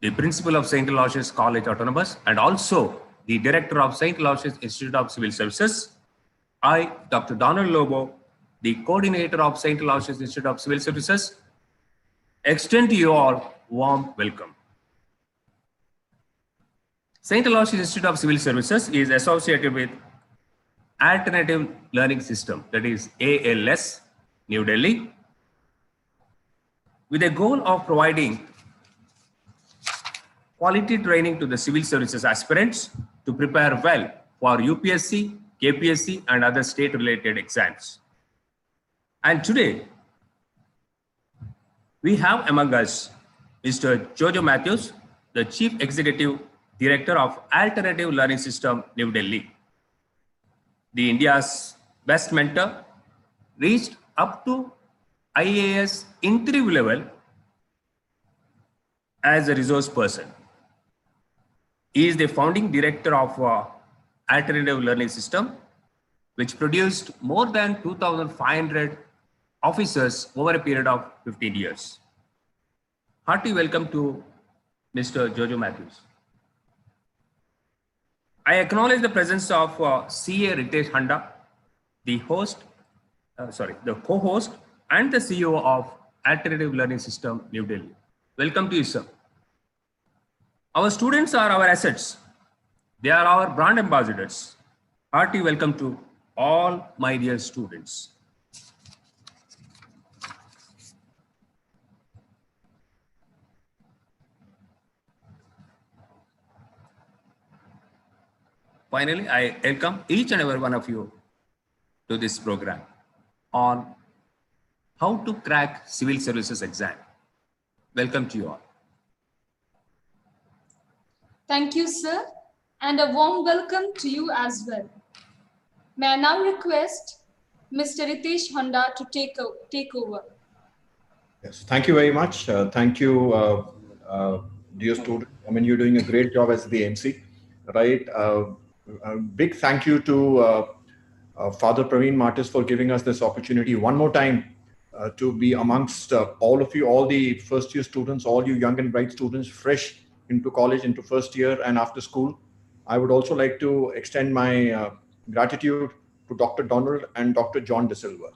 the Principal of St. Aloysius College Autonomous, and also the Director of St. Aloysius Institute of Civil Services, I, Dr. Donald Lobo, the Coordinator of St. Aloysius Institute of Civil Services, extend to you all warm welcome. St. Aloysius Institute of Civil Services is associated with Alternative Learning System, that is ALS, New Delhi, with a goal of providing quality training to the civil services aspirants to prepare well for UPSC, KPSC, and other state-related exams. And today, we have among us Mr. Jojo Matthews, the Chief Executive Director of Alternative Learning System, New Delhi. The India's best mentor, reached up to IAS interview level as a resource person. He is the founding director of Alternative Learning System, which produced more than 2,500 officers over a period of 15 years. Hearty welcome to Mr. Jojo Matthews. I acknowledge the presence of CA Ritesh Handa, the co-host and the CEO of Alternative Learning System, New Delhi. Welcome to you, sir. Our students are our assets. They are our brand ambassadors. Hearty welcome to all my dear students. Finally, I welcome each and every one of you to this program on how to crack civil services exam. Welcome to you all. Thank you, sir, and a warm welcome to you as well. May I now request Mr. Ritesh Honda to take over. Yes, thank you very much. Thank you, dear student. I mean, you're doing a great job as the MC, right? A big thank you to Father Praveen Martis for giving us this opportunity one more time to be amongst all of you, all the first year students, all you young and bright students, fresh into college, into first year and after school. I would also like to extend my gratitude to Dr. Donald and Dr. John De Silva.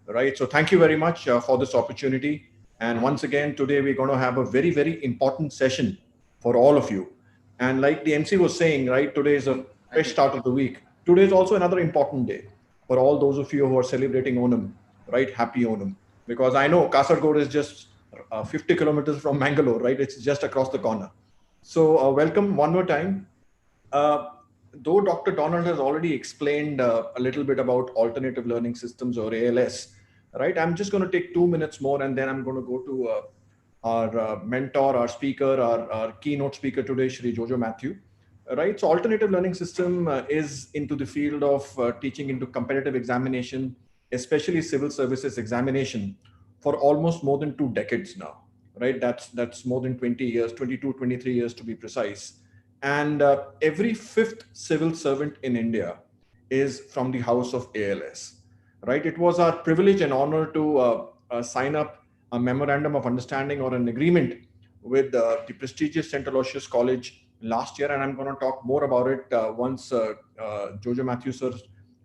Right. So thank you very much for this opportunity. And once again, today we're going to have a very, very important session for all of you. And like the MC was saying, right, today is a fresh start of the week. Today is also another important day for all those of you who are celebrating Onam, right? Happy Onam. Because I know Kasargod is just 50 kilometers from Mangaluru, right? It's just across the corner. So welcome one more time. Though Dr. Donald has already explained a little bit about alternative learning systems or ALS, right? I'm just going to take 2 minutes more and then I'm going to go to our mentor, our speaker, our keynote speaker today, Shri Jojo Matthew. Right? So alternative learning system is into the field of teaching into competitive examination, especially civil services examination for almost more than 2 decades now, right? That's more than 20 years, 22, 23 years to be precise. And every 5th civil servant in India is from the house of ALS, right? It was our privilege and honor to sign up a memorandum of understanding or an agreement with the prestigious St. Aloysius College last year. And I'm going to talk more about it once Jojo Matthew sir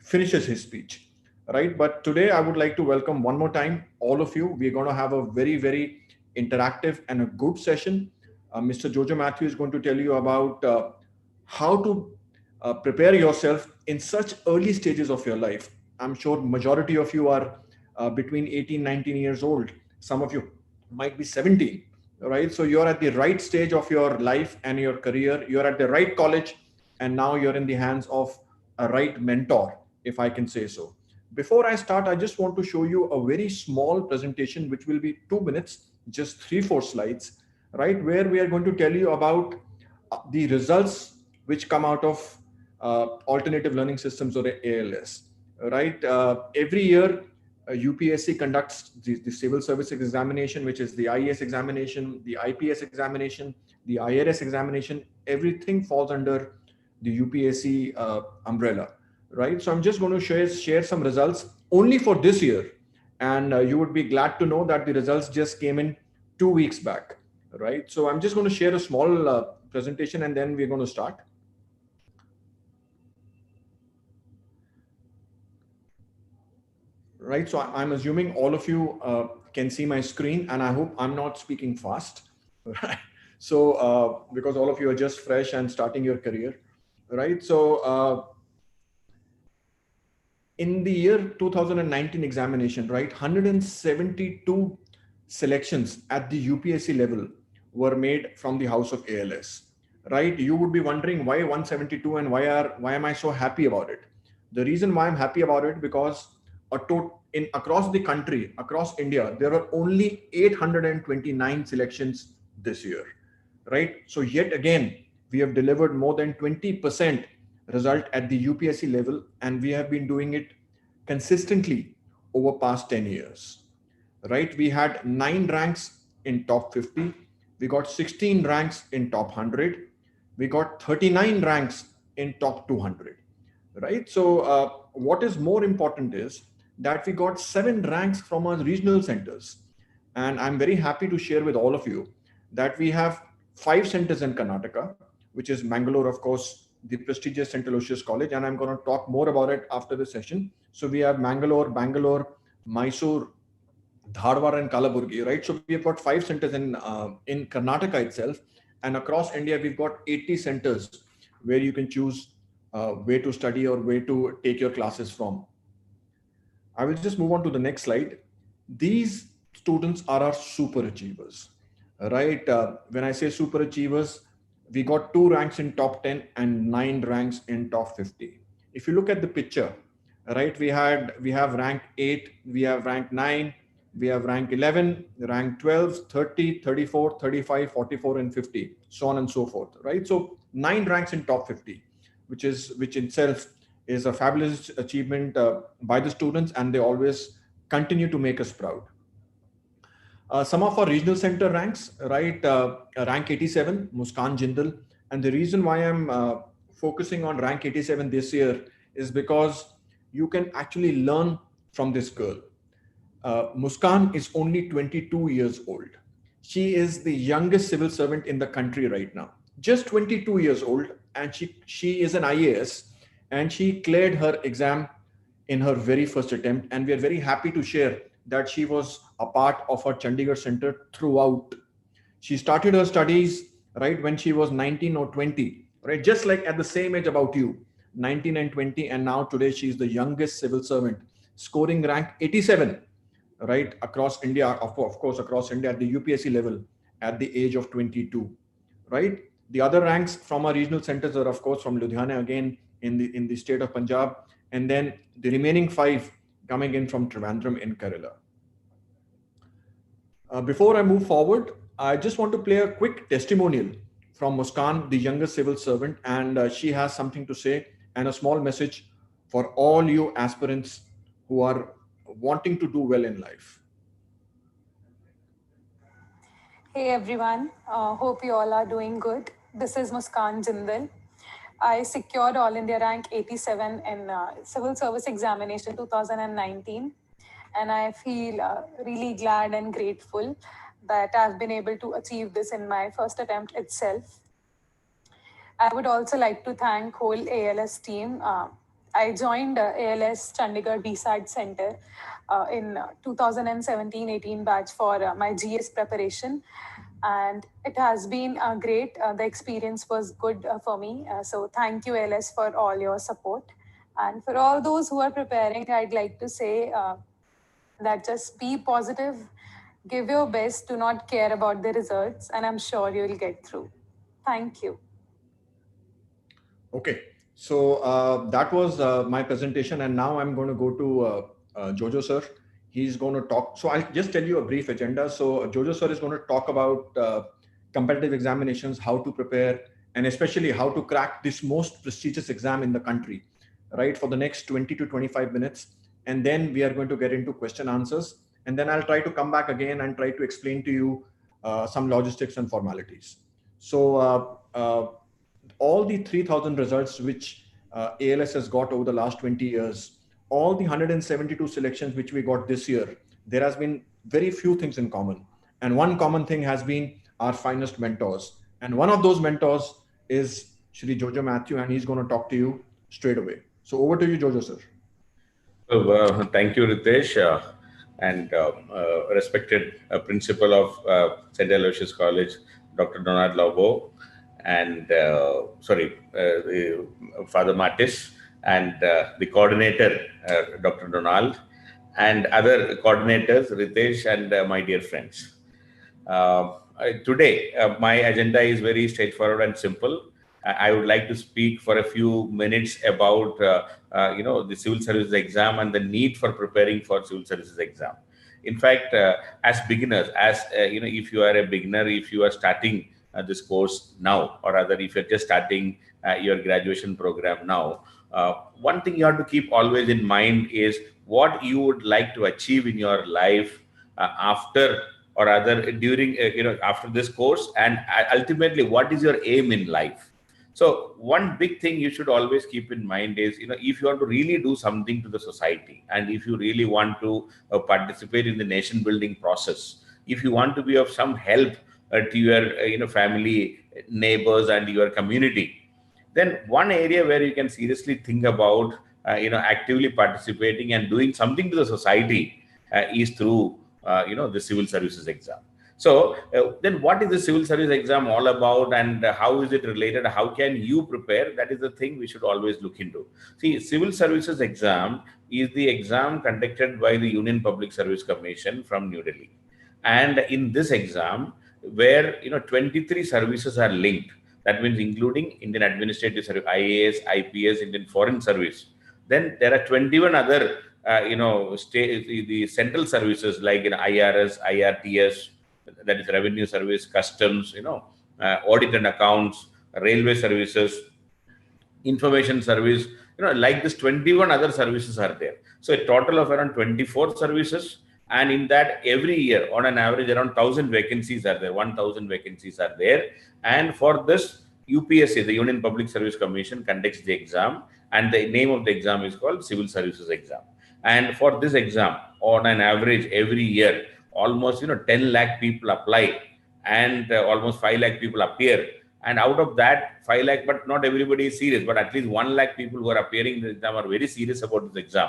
finishes his speech, right? But today I would like to welcome one more time all of you. We're going to have a very, very interactive and a good session. Mr. Jojo Matthew is going to tell you about how to prepare yourself in such early stages of your life. I'm sure majority of you are between 18, 19 years old. Some of you might be 17, right? So you're at the right stage of your life and your career. You're at the right college, and now you're in the hands of a right mentor, if I can say so. Before I start, I just want to show you a very small presentation, which will be 2 minutes, just 3-4 slides, right? Where we are going to tell you about the results which come out of alternative learning systems or ALS, right? Every year, UPSC conducts the civil service examination, which is the IAS examination, the IPS examination, the IRS examination. Everything falls under the UPSC umbrella, right? So I'm just going to share some results only for this year. And you would be glad to know that the results just came in 2 weeks back, right? So I'm just going to share a small presentation and then we're going to start. Right, so I'm assuming all of you can see my screen, and I hope I'm not speaking fast. Right? So because all of you are just fresh and starting your career, right? So in the year 2019 examination, right, 172 selections at the UPSC level were made from the house of ALS, right? You would be wondering why 172 and why am I so happy about it? The reason why I'm happy about it, because across the country, across India, there were only 829 selections this year, right? So yet again, we have delivered more than 20% result at the UPSC level, and we have been doing it consistently over past 10 years, right? We had 9 ranks in top 50, we got 16 ranks in top 100, we got 39 ranks in top 200, right? So what is more important is that we got 7 ranks from our regional centers, and I'm very happy to share with all of you that we have 5 centers in Karnataka, which is Mangalore, of course, the prestigious St. Aloysius College, and I'm going to talk more about it after the session. So we have Mangalore, Bangalore, Mysore, Dharwad, and Kalaburgi, right? So we have got 5 centers in Karnataka itself, and across India we've got 80 centers where you can choose where to study or where to take your classes from. I will just move on to the next slide. These students are our super achievers, right? When I say super achievers, we got 2 ranks in top 10 and 9 ranks in top 50. If you look at the picture, right, we have rank 8, we have rank 9, we have rank 11, rank 12, 30, 34, 35, 44, and 50, so on and so forth, right? So 9 ranks in top 50, which itself is a fabulous achievement by the students, and they always continue to make us proud. Some of our regional center ranks, right? Rank 87, Muskan Jindal. And the reason why I'm focusing on rank 87 this year is because you can actually learn from this girl. Muskan is only 22 years old. She is the youngest civil servant in the country right now. Just 22 years old, and she is an IAS, and she cleared her exam in her very first attempt. And we are very happy to share that she was a part of our Chandigarh center throughout. She started her studies right when she was 19 or 20, right? Just like at the same age about you, 19 and 20. And now today she is the youngest civil servant, scoring rank 87, right? Across India, of course, across India at the UPSC level at the age of 22, right? The other ranks from our regional centers are, of course, from Ludhiana, again, in the state of Punjab, and then the remaining 5 coming in from Trivandrum in Kerala. Before I move forward, I just want to play a quick testimonial from Muskan, the youngest civil servant, and she has something to say and a small message for all you aspirants who are wanting to do well in life. Hey everyone, hope you all are doing good. This is Muskan Jindal. I secured All India rank 87 in Civil Service Examination 2019, and I feel really glad and grateful that I've been able to achieve this in my first attempt itself. I would also like to thank whole ALS team. I joined ALS Chandigarh BSAT Center in 2017-18 batch for my GS preparation. And it has been great. The experience was good for me. So thank you, ALS, for all your support. And for all those who are preparing, I'd like to say that just be positive, give your best, do not care about the results, and I'm sure you'll get through. Thank you. Okay, so that was my presentation, and now I'm going to go to Jojo sir. He's going to talk. So I'll just tell you a brief agenda. So Jojo sir is going to talk about competitive examinations, how to prepare, and especially how to crack this most prestigious exam in the country, right, for the next 20 to 25 minutes. And then we are going to get into question answers. And then I'll try to come back again and try to explain to you some logistics and formalities. So all the 3,000 results which ALS has got over the last 20 years, all the 172 selections which we got this year, there has been very few things in common. And one common thing has been our finest mentors. And one of those mentors is Shri Jojo Matthew, and he's going to talk to you straight away. So over to you, Jojo, sir. Thank you, Ritesh, and respected principal of St. Aloysius College, Dr. Donald Lobo, and Father Martis, and the coordinator, Dr. Donald, and other coordinators, Ritesh, and my dear friends. Today, my agenda is very straightforward and simple. I would like to speak for a few minutes about, the civil services exam and the need for preparing for civil services exam. In fact, as beginners, if you are a beginner, if you are starting this course now, or rather, if you're just starting your graduation program now, one thing you have to keep always in mind is what you would like to achieve in your life after, or rather during, after this course, and ultimately what is your aim in life. So one big thing you should always keep in mind is, if you want to really do something to the society, and if you really want to participate in the nation building process, if you want to be of some help to your family, neighbors, and your community, then one area where you can seriously think about actively participating and doing something to the society is through the civil services exam. So then what is the civil service exam all about, and how is it related? How can you prepare? That is the thing we should always look into. See, civil services exam is the exam conducted by the Union Public Service Commission from New Delhi. And in this exam, where 23 services are linked, that means including Indian Administrative Service, IAS, IPS, Indian Foreign Service. Then there are 21 other the central services like IRS, IRTS, that is Revenue Service, Customs, Audit and Accounts, Railway Services, Information Service, like this 21 other services are there. So a total of around 24 services, and in that every year on an average around 1,000 vacancies are there, 1,000 vacancies are there. And for this, UPSC, the Union Public Service Commission, conducts the exam, and the name of the exam is called Civil Services Exam. And for this exam, on an average every year, almost 10 lakh people apply, and almost 5 lakh people appear. And out of that 5 lakh, but not everybody is serious, but at least 1 lakh people who are appearing in the exam are very serious about this exam.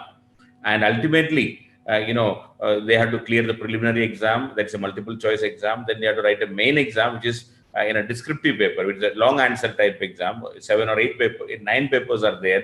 And ultimately, they have to clear the preliminary exam, that's a multiple choice exam. Then they have to write a main exam, which is in a descriptive paper, which is a long answer type exam. 7 or 8 papers, 9 papers are there.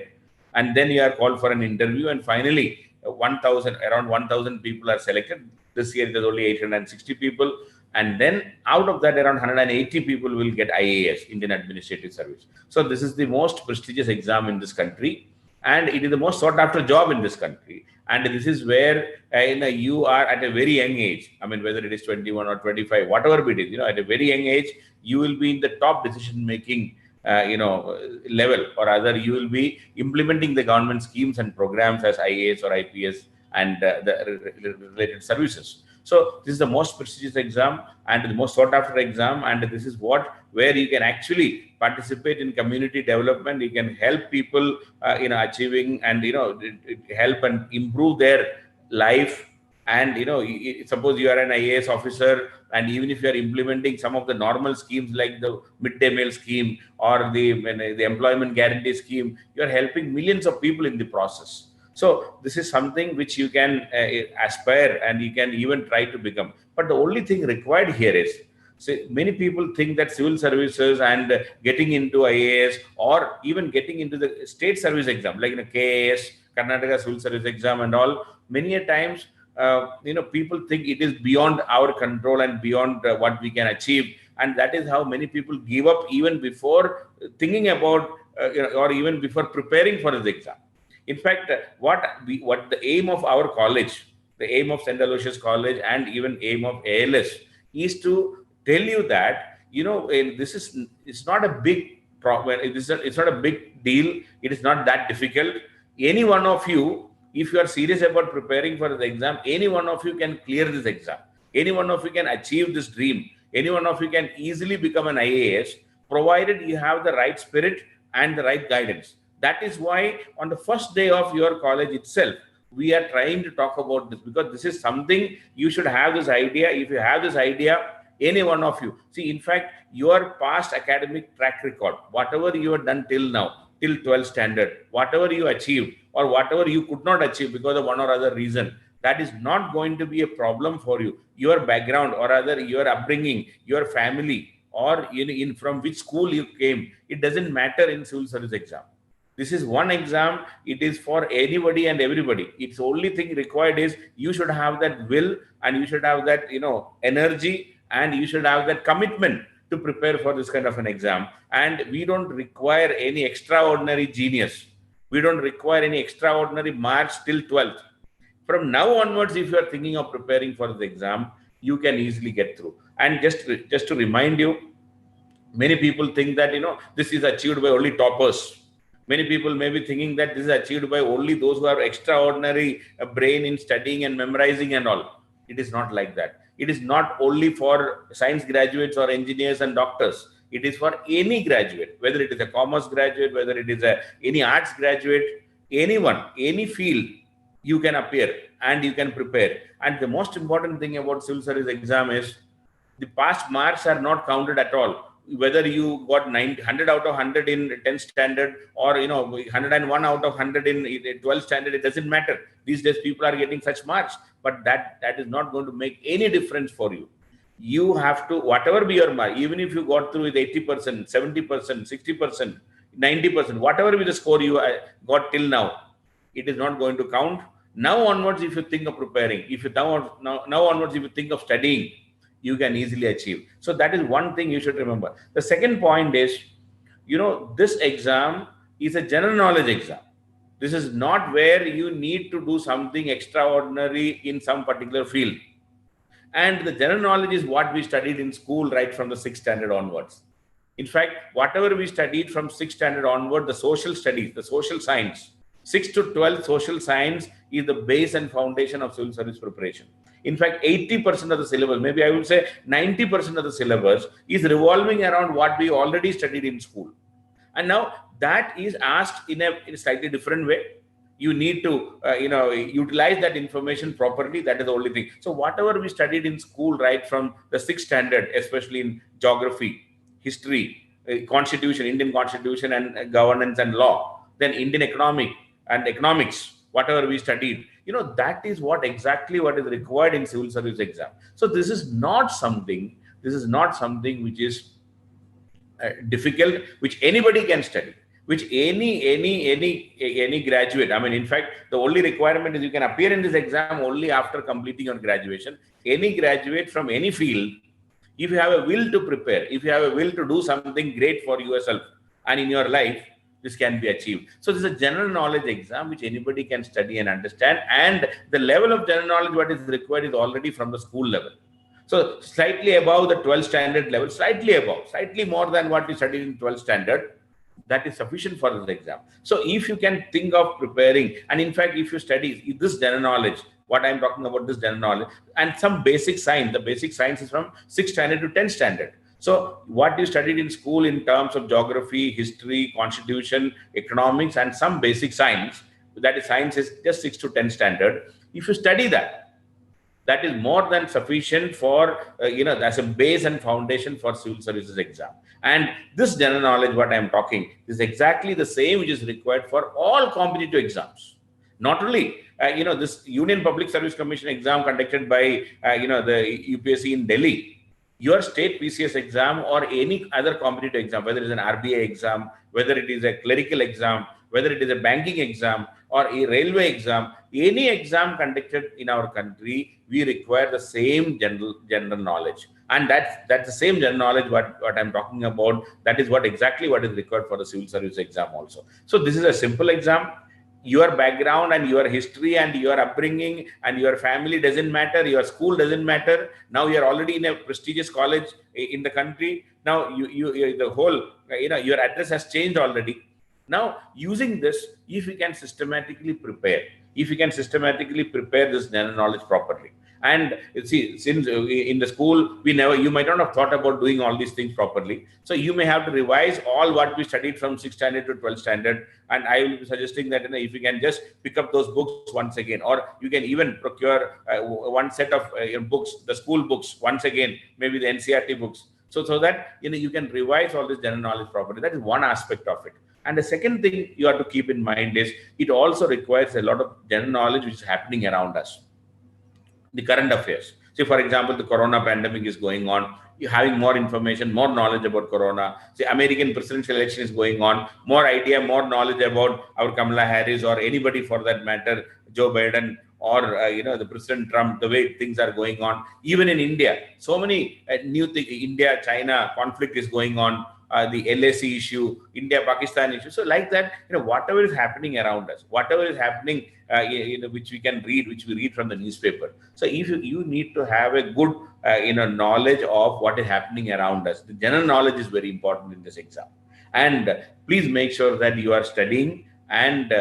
And then you are called for an interview, and finally, around 1,000 people are selected. This year it is only 860 people. And then out of that, around 180 people will get IAS, Indian Administrative Service. So this is the most prestigious exam in this country, and it is the most sought after job in this country. And this is where you are at a very young age. I mean, whether it is 21 or 25, whatever it is, at a very young age, you will be in the top decision making level, or rather you will be implementing the government schemes and programs as IAS or IPS and the related services. So this is the most prestigious exam and the most sought after exam, and this is where you can actually participate in community development. You can help people achieving and help and improve their life. And suppose you are an IAS officer, and even if you are implementing some of the normal schemes like the midday meal scheme or the employment guarantee scheme, you are helping millions of people in the process. So this is something which you can aspire, and you can even try to become. But the only thing required here is, many people think that civil services and getting into IAS or even getting into the state service exam like KAS, Karnataka Civil Service Exam and all, many a times people think it is beyond our control and beyond what we can achieve, and that is how many people give up even before thinking about or even before preparing for this exam. In fact, what the aim of our college, the aim of St. Aloysius College, and even aim of ALS is to tell you that it's not a big problem. It's not a big deal. It is not that difficult. Any one of you, if you are serious about preparing for the exam, any one of you can clear this exam. Any one of you can achieve this dream. Any one of you can easily become an IAS, provided you have the right spirit and the right guidance. That is why on the first day of your college itself, we are trying to talk about this, because this is something you should have this idea. If you have this idea, any one of you, see, in fact, your past academic track record, whatever you have done till now, till 12th standard, whatever you achieved or whatever you could not achieve because of one or other reason, that is not going to be a problem for you. Your background, or rather your upbringing, your family, or from which school you came, it doesn't matter in civil service exam. This is one exam. It is for anybody and everybody. It's only thing required is you should have that will, and you should have that, energy, and you should have that commitment to prepare for this kind of an exam. And we don't require any extraordinary genius. We don't require any extraordinary marks till 12th. From now onwards, if you are thinking of preparing for the exam, you can easily get through. And just to remind you, many people think that this is achieved by only toppers. Many people may be thinking that this is achieved by only those who have extraordinary brain in studying and memorizing and all. It is not like that. It is not only for science graduates or engineers and doctors. It is for any graduate, whether it is a commerce graduate, whether it is any arts graduate, anyone, any field, you can appear and you can prepare. And the most important thing about civil service exam is the past marks are not counted at all. Whether you got 100 out of 100 in 10th standard, or 101 out of 100 in 12th standard, it doesn't matter. These days people are getting such marks, but that is not going to make any difference for you. You have to, whatever be your mark, even if you got through with 80%, 70%, 60%, 90%, whatever be the score you got till now, it is not going to count. Now onwards, if you think of preparing, if you now onwards, if you think of studying, you can easily achieve. So that is one thing you should remember. The second point is, this exam is a general knowledge exam. This is not where you need to do something extraordinary in some particular field. And the general knowledge is what we studied in school right from the 6th standard onwards. In fact, whatever we studied from 6th standard onward, the social studies, the social science, 6th to 12th social science is the base and foundation of civil service preparation. In fact, 80% of the syllabus, maybe I would say 90% of the syllabus is revolving around what we already studied in school. And now that is asked in a slightly different way. You need to, utilize that information properly. That is the only thing. So whatever we studied in school, right from the 6th standard, especially in geography, history, constitution, Indian constitution and governance and law, then Indian economics, whatever we studied, that is what is required in civil service exam. So this is not something which is difficult, which anybody can study, which any graduate. I mean, in fact, the only requirement is you can appear in this exam only after completing your graduation. Any graduate from any field, if you have a will to prepare, if you have a will to do something great for yourself and in your life, this can be achieved. So this is a general knowledge exam which anybody can study and understand. And the level of general knowledge what is required is already from the school level. So slightly above the 12th standard level, slightly more than what we studied in 12th standard, that is sufficient for this exam. So if you can think of preparing, and in fact, if you study this general knowledge, what I'm talking about, this general knowledge, and some basic science, the basic science is from 6th standard to 10th standard. So what you studied in school in terms of geography, history, constitution, economics, and some basic science, that is science is just 6th to 10th standard. If you study that, that is more than sufficient for, as a base and foundation for civil services exam. And this general knowledge, what I'm talking, is exactly the same which is required for all competitive exams. Not only, this Union Public Service Commission exam conducted by, the UPSC in Delhi, your state PCS exam or any other competitive exam, whether it is an RBI exam, whether it is a clerical exam, whether it is a banking exam or a railway exam, any exam conducted in our country, we require the same general knowledge. And that's the same general knowledge what I'm talking about. That is exactly what is required for the civil service exam also. So this is a simple exam. Your background and your history and your upbringing and your family doesn't matter. Your school doesn't matter. Now you're already in a prestigious college in the country. Now the whole, your address has changed already. Now using this, if you can systematically prepare, this general knowledge properly. And see, since in the school, you might not have thought about doing all these things properly. So you may have to revise all what we studied from 6th standard to 12th standard. And I will be suggesting that if you can just pick up those books once again, or you can even procure one set of books, the school books once again, maybe the NCERT books. So that you can revise all this general knowledge properly. That is one aspect of it. And the second thing you have to keep in mind is it also requires a lot of general knowledge which is happening around us. The current affairs. See, for example, the corona pandemic is going on. having more information, more knowledge about corona. See, American presidential election is going on, more idea, more knowledge about our Kamala Harris or anybody for that matter, Joe Biden, or the President Trump, the way things are going on. Even in India, so many new things. India-China conflict is going on. The LAC issue, India-Pakistan issue. So like that, whatever is happening around us, whatever is happening, which we can read, which we read from the newspaper. So if you need to have a good, knowledge of what is happening around us. The general knowledge is very important in this exam. And please make sure that you are studying and,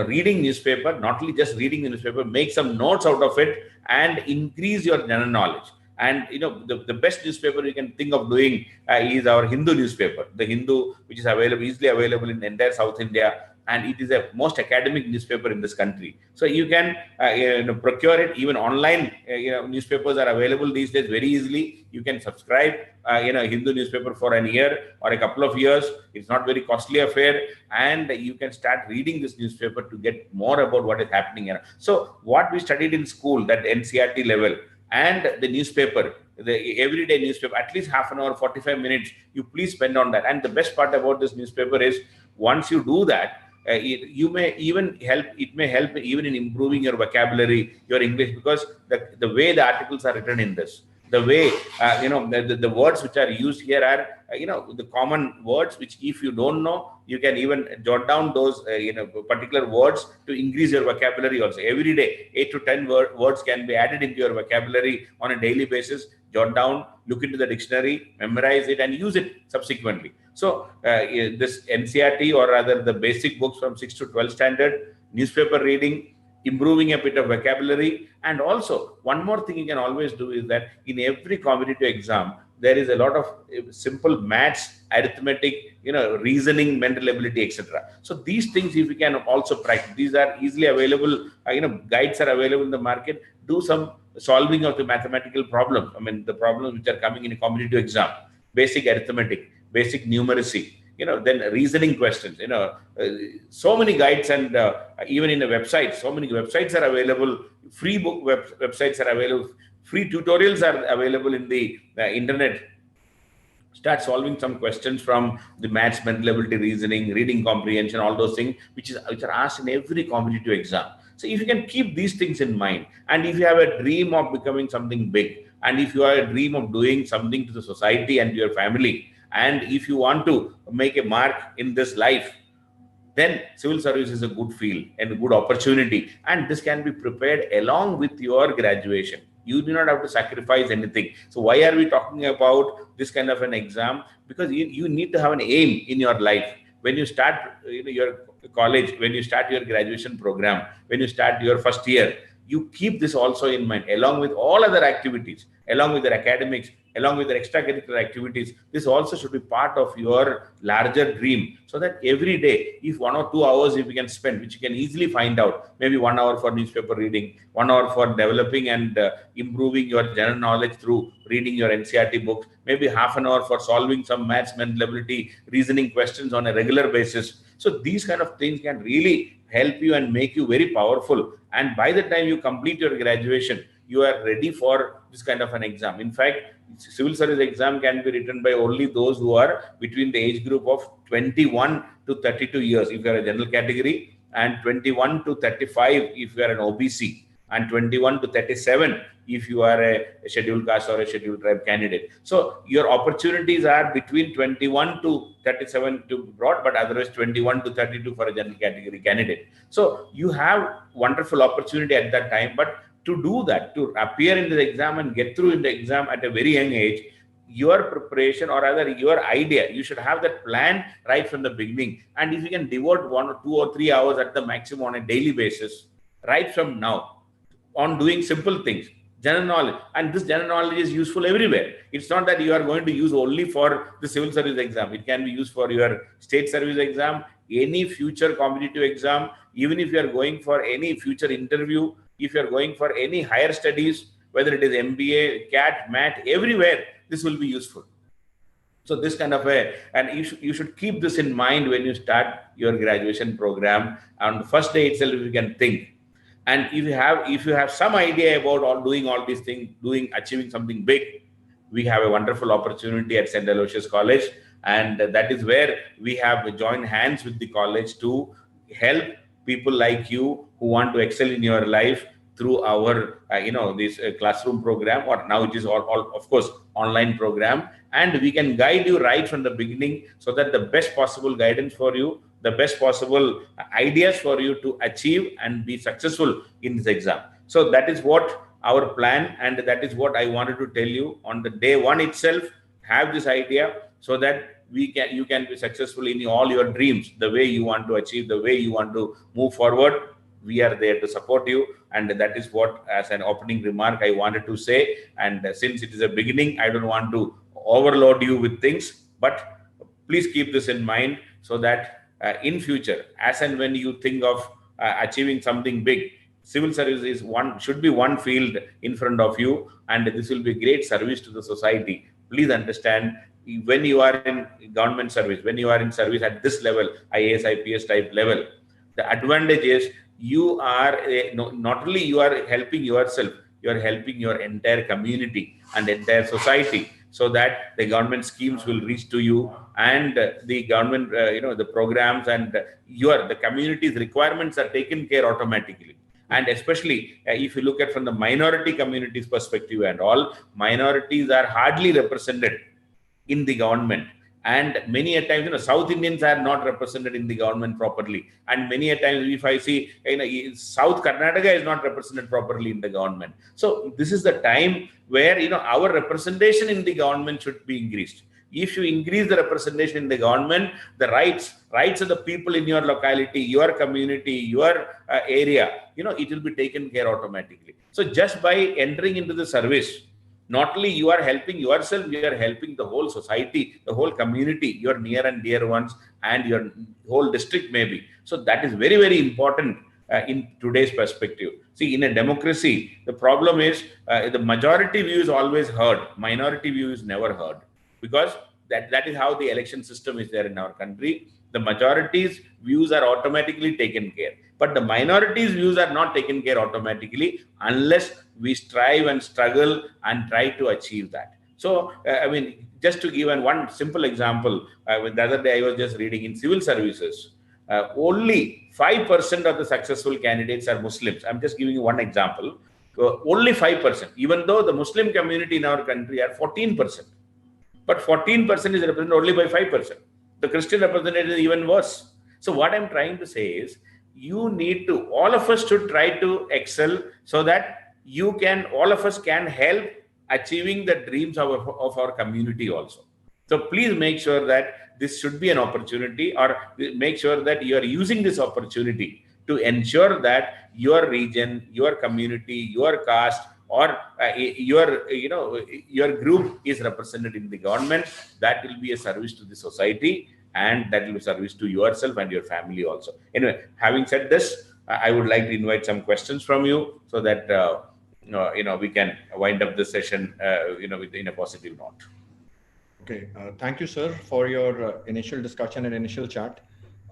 reading newspaper, not only just reading the newspaper, make some notes out of it and increase your general knowledge. And the best newspaper you can think of doing is our Hindu newspaper, the Hindu, which is easily available in entire South India, and it is the most academic newspaper in this country. So you can procure it. Even online newspapers are available these days very easily. You can subscribe Hindu newspaper for a year or a couple of years. It's not very costly affair, and you can start reading this newspaper to get more about what is happening here. So what we studied in school, that NCERT level, and the newspaper, the everyday newspaper, at least half an hour, 45 minutes, you please spend on that. And the best part about this newspaper is once you do that, it may help even in improving your vocabulary, your English, because the way the articles are written in this, the way the words which are used here are the common words which, if you don't know, you can even jot down those particular words to increase your vocabulary also. Every day 8 to 10 words can be added into your vocabulary on a daily basis. Jot down, look into the dictionary, memorize it, and use it subsequently. So this NCERT, or rather the basic books from 6 to 12 standard, newspaper reading, improving a bit of vocabulary. And also one more thing you can always do is that in every competitive exam, there is a lot of simple maths, arithmetic, reasoning, mental ability, etc. So these things, if you can also practice, these are easily available, guides are available in the market. Do some solving of the mathematical problems. I mean, the problems which are coming in a competitive exam, basic arithmetic, basic numeracy, then reasoning questions, so many guides, and even in a website, so many websites are available, free book websites are available, free tutorials are available in the internet. Start solving some questions from the maths, mental ability, reasoning, reading comprehension, all those things which are asked in every competitive exam. So if you can keep these things in mind, and if you have a dream of becoming something big, and if you have a dream of doing something to the society and to your family, and if you want to make a mark in this life, then civil service is a good field and a good opportunity. And this can be prepared along with your graduation. You do not have to sacrifice anything. So why are we talking about this kind of an exam? Because you need to have an aim in your life. When you start your college, when you start your graduation program, when you start your first year, you keep this also in mind, along with all other activities, along with their academics, along with their extracurricular activities. This also should be part of your larger dream, so that every day, if 1 or 2 hours if you can spend, which you can easily find out, maybe 1 hour for newspaper reading, 1 hour for developing and improving your general knowledge through reading your NCERT books, maybe half an hour for solving some maths, mental ability, reasoning questions on a regular basis. So these kind of things can really help you and make you very powerful. And by the time you complete your graduation, you are ready for this kind of an exam. In fact, civil service exam can be written by only those who are between the age group of 21 to 32 years if you are a general category, and 21 to 35 if you are an OBC, and 21 to 37 if you are a scheduled caste or a scheduled tribe candidate. So your opportunities are between 21 to 37 to broad, but otherwise 21 to 32 for a general category candidate. So you have wonderful opportunity at that time. But to do that, to appear in the exam and get through in the exam at a very young age, your preparation, or rather your idea, you should have that plan right from the beginning. And if you can devote 1 or 2 or 3 hours at the maximum on a daily basis, right from now, on doing simple things, general knowledge, and this general knowledge is useful everywhere. It's not that you are going to use only for the civil service exam. It can be used for your state service exam, any future competitive exam, even if you are going for any future interview, if you are going for any higher studies, whether it is MBA, CAT, MAT, everywhere, this will be useful. So this kind of and you should keep this in mind when you start your graduation program. On the first day itself, you can think. And if you have some idea about doing all these things, achieving something big, we have a wonderful opportunity at St. Aloysius College, and that is where we have joined hands with the college to help people like you who want to excel in your life through our this classroom program, or now it is all of course online program, and we can guide you right from the beginning so that the best possible guidance for you, the best possible ideas for you to achieve and be successful in this exam. So that is what our plan, and that is what I wanted to tell you on the day one itself. Have this idea so that you can be successful in all your dreams, the way you want to achieve, the way you want to move forward. We are there to support you, and that is what, as an opening remark, I wanted to say. And since it is a beginning, I don't want to overload you with things, but please keep this in mind so that in future, as and when you think of achieving something big, civil service is should be one field in front of you, and this will be great service to the society. Please understand, when you are in government service, when you are in service at this level, IAS, IPS type level, the advantage is you are not only you are helping yourself, you are helping your entire community and entire society, so that the government schemes will reach to you, and the government the programs and the community's requirements are taken care automatically. And especially if you look at from the minority communities perspective, and all minorities are hardly represented in the government, and many a times South Indians are not represented in the government properly, and many a times if I see South Karnataka is not represented properly in the government. So this is the time where our representation in the government should be increased. If you increase the representation in the government, the rights of the people in your locality, your community, your area, it will be taken care automatically. So just by entering into the service, not only you are helping yourself, you are helping the whole society, the whole community, your near and dear ones, and your whole district maybe. So that is very, very important in today's perspective. See, in a democracy, the problem is the majority view is always heard, minority view is never heard, because that is how the election system is there in our country. The majority's views are automatically taken care, but the minorities' views are not taken care automatically unless we strive and struggle and try to achieve that. So, just to give one simple example, the other day I was just reading in civil services, only 5% of the successful candidates are Muslims. I'm just giving you one example. Only 5%, even though the Muslim community in our country are 14%. But 14% is represented only by 5%. The Christian representation is even worse. So what I'm trying to say is, all of us should try to excel so that all of us can help achieving the dreams of our community also. So please make sure that this should be an opportunity, or make sure that you are using this opportunity to ensure that your region, your community, your caste, or your group is represented in the government. That will be a service to the society, and that will be service to yourself and your family also. Anyway, having said this, I would like to invite some questions from you so that we can wind up the session in a positive note. Okay, thank you, sir, for your initial discussion and initial chat.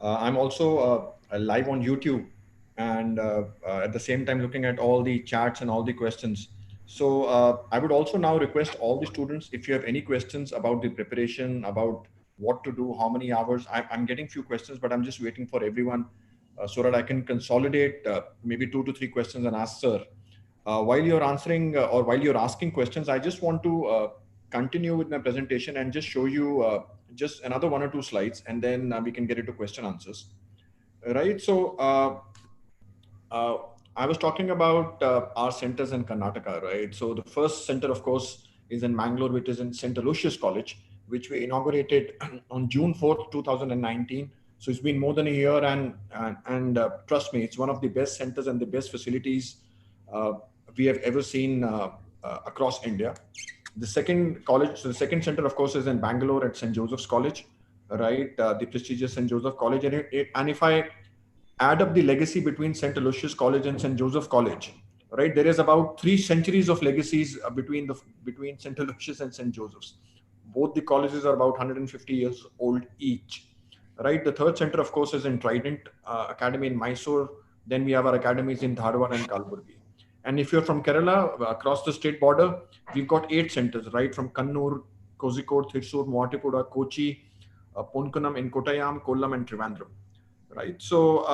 I'm also live on YouTube, and at the same time looking at all the chats and all the questions. So I would also now request all the students, if you have any questions about the preparation, about what to do, how many hours. I'm getting few questions, but I'm just waiting for everyone so that I can consolidate maybe 2 to 3 questions and ask sir. While you're answering or while you're asking questions, I just want to continue with my presentation and just show you just another 1 or 2 slides, and then we can get into question answers. Right. So I was talking about our centers in Karnataka, right? So the first center, of course, is in Mangaluru, which is in St. Aloysius College, which we inaugurated on June 4th, 2019. So it's been more than a year, and trust me, it's one of the best centers and the best facilities we have ever seen across India. The second college, so the second center, of course, is in Bangalore at St. Joseph's College, right? The prestigious St. Joseph College. And if I add up the legacy between St. Aloysius College and St. Joseph College, right, there is about 3 centuries of legacies between St. Aloysius and St. Joseph's. Both the colleges are about 150 years old each, right? The third center, of course, is in Trident Academy in Mysore. Then we have our academies in Dharwad and Kalburgi. And if you're from Kerala, across the state border, we've got 8 centers, right? From Kannur, Kozhikode, Thrissur, Muattipuda, Kochi, Ponkanam, in Kottayam, Kollam, and Trivandrum, right? So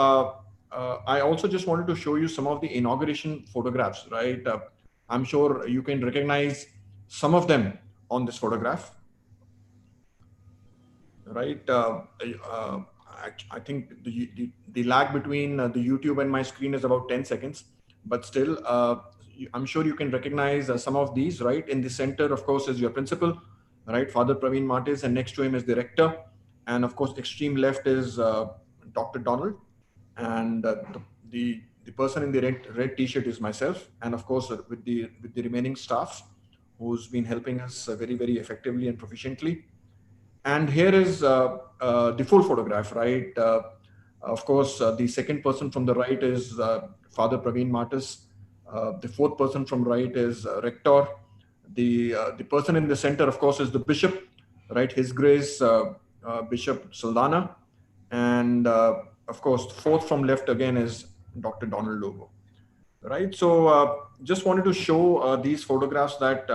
I also just wanted to show you some of the inauguration photographs, right? I'm sure you can recognize some of them on this photograph, right? I think the lag between the YouTube and my screen is about 10 seconds, but still, I'm sure you can recognize some of these, right? In the center, of course, is your principal, right? Father Praveen Martis, and next to him is the rector. And of course, extreme left is Dr. Donald. And the person in the red t-shirt is myself. And of course, with the remaining staff who's been helping us very, very effectively and proficiently. And here is the full photograph, right? Of course, the second person from the right is Father Praveen Martis. The fourth person from right is Rector. The person in the center, of course, is the Bishop, right? His Grace Bishop Saldana. And of course, fourth from left again is Dr. Donald Logo, right? So just wanted to show these photographs that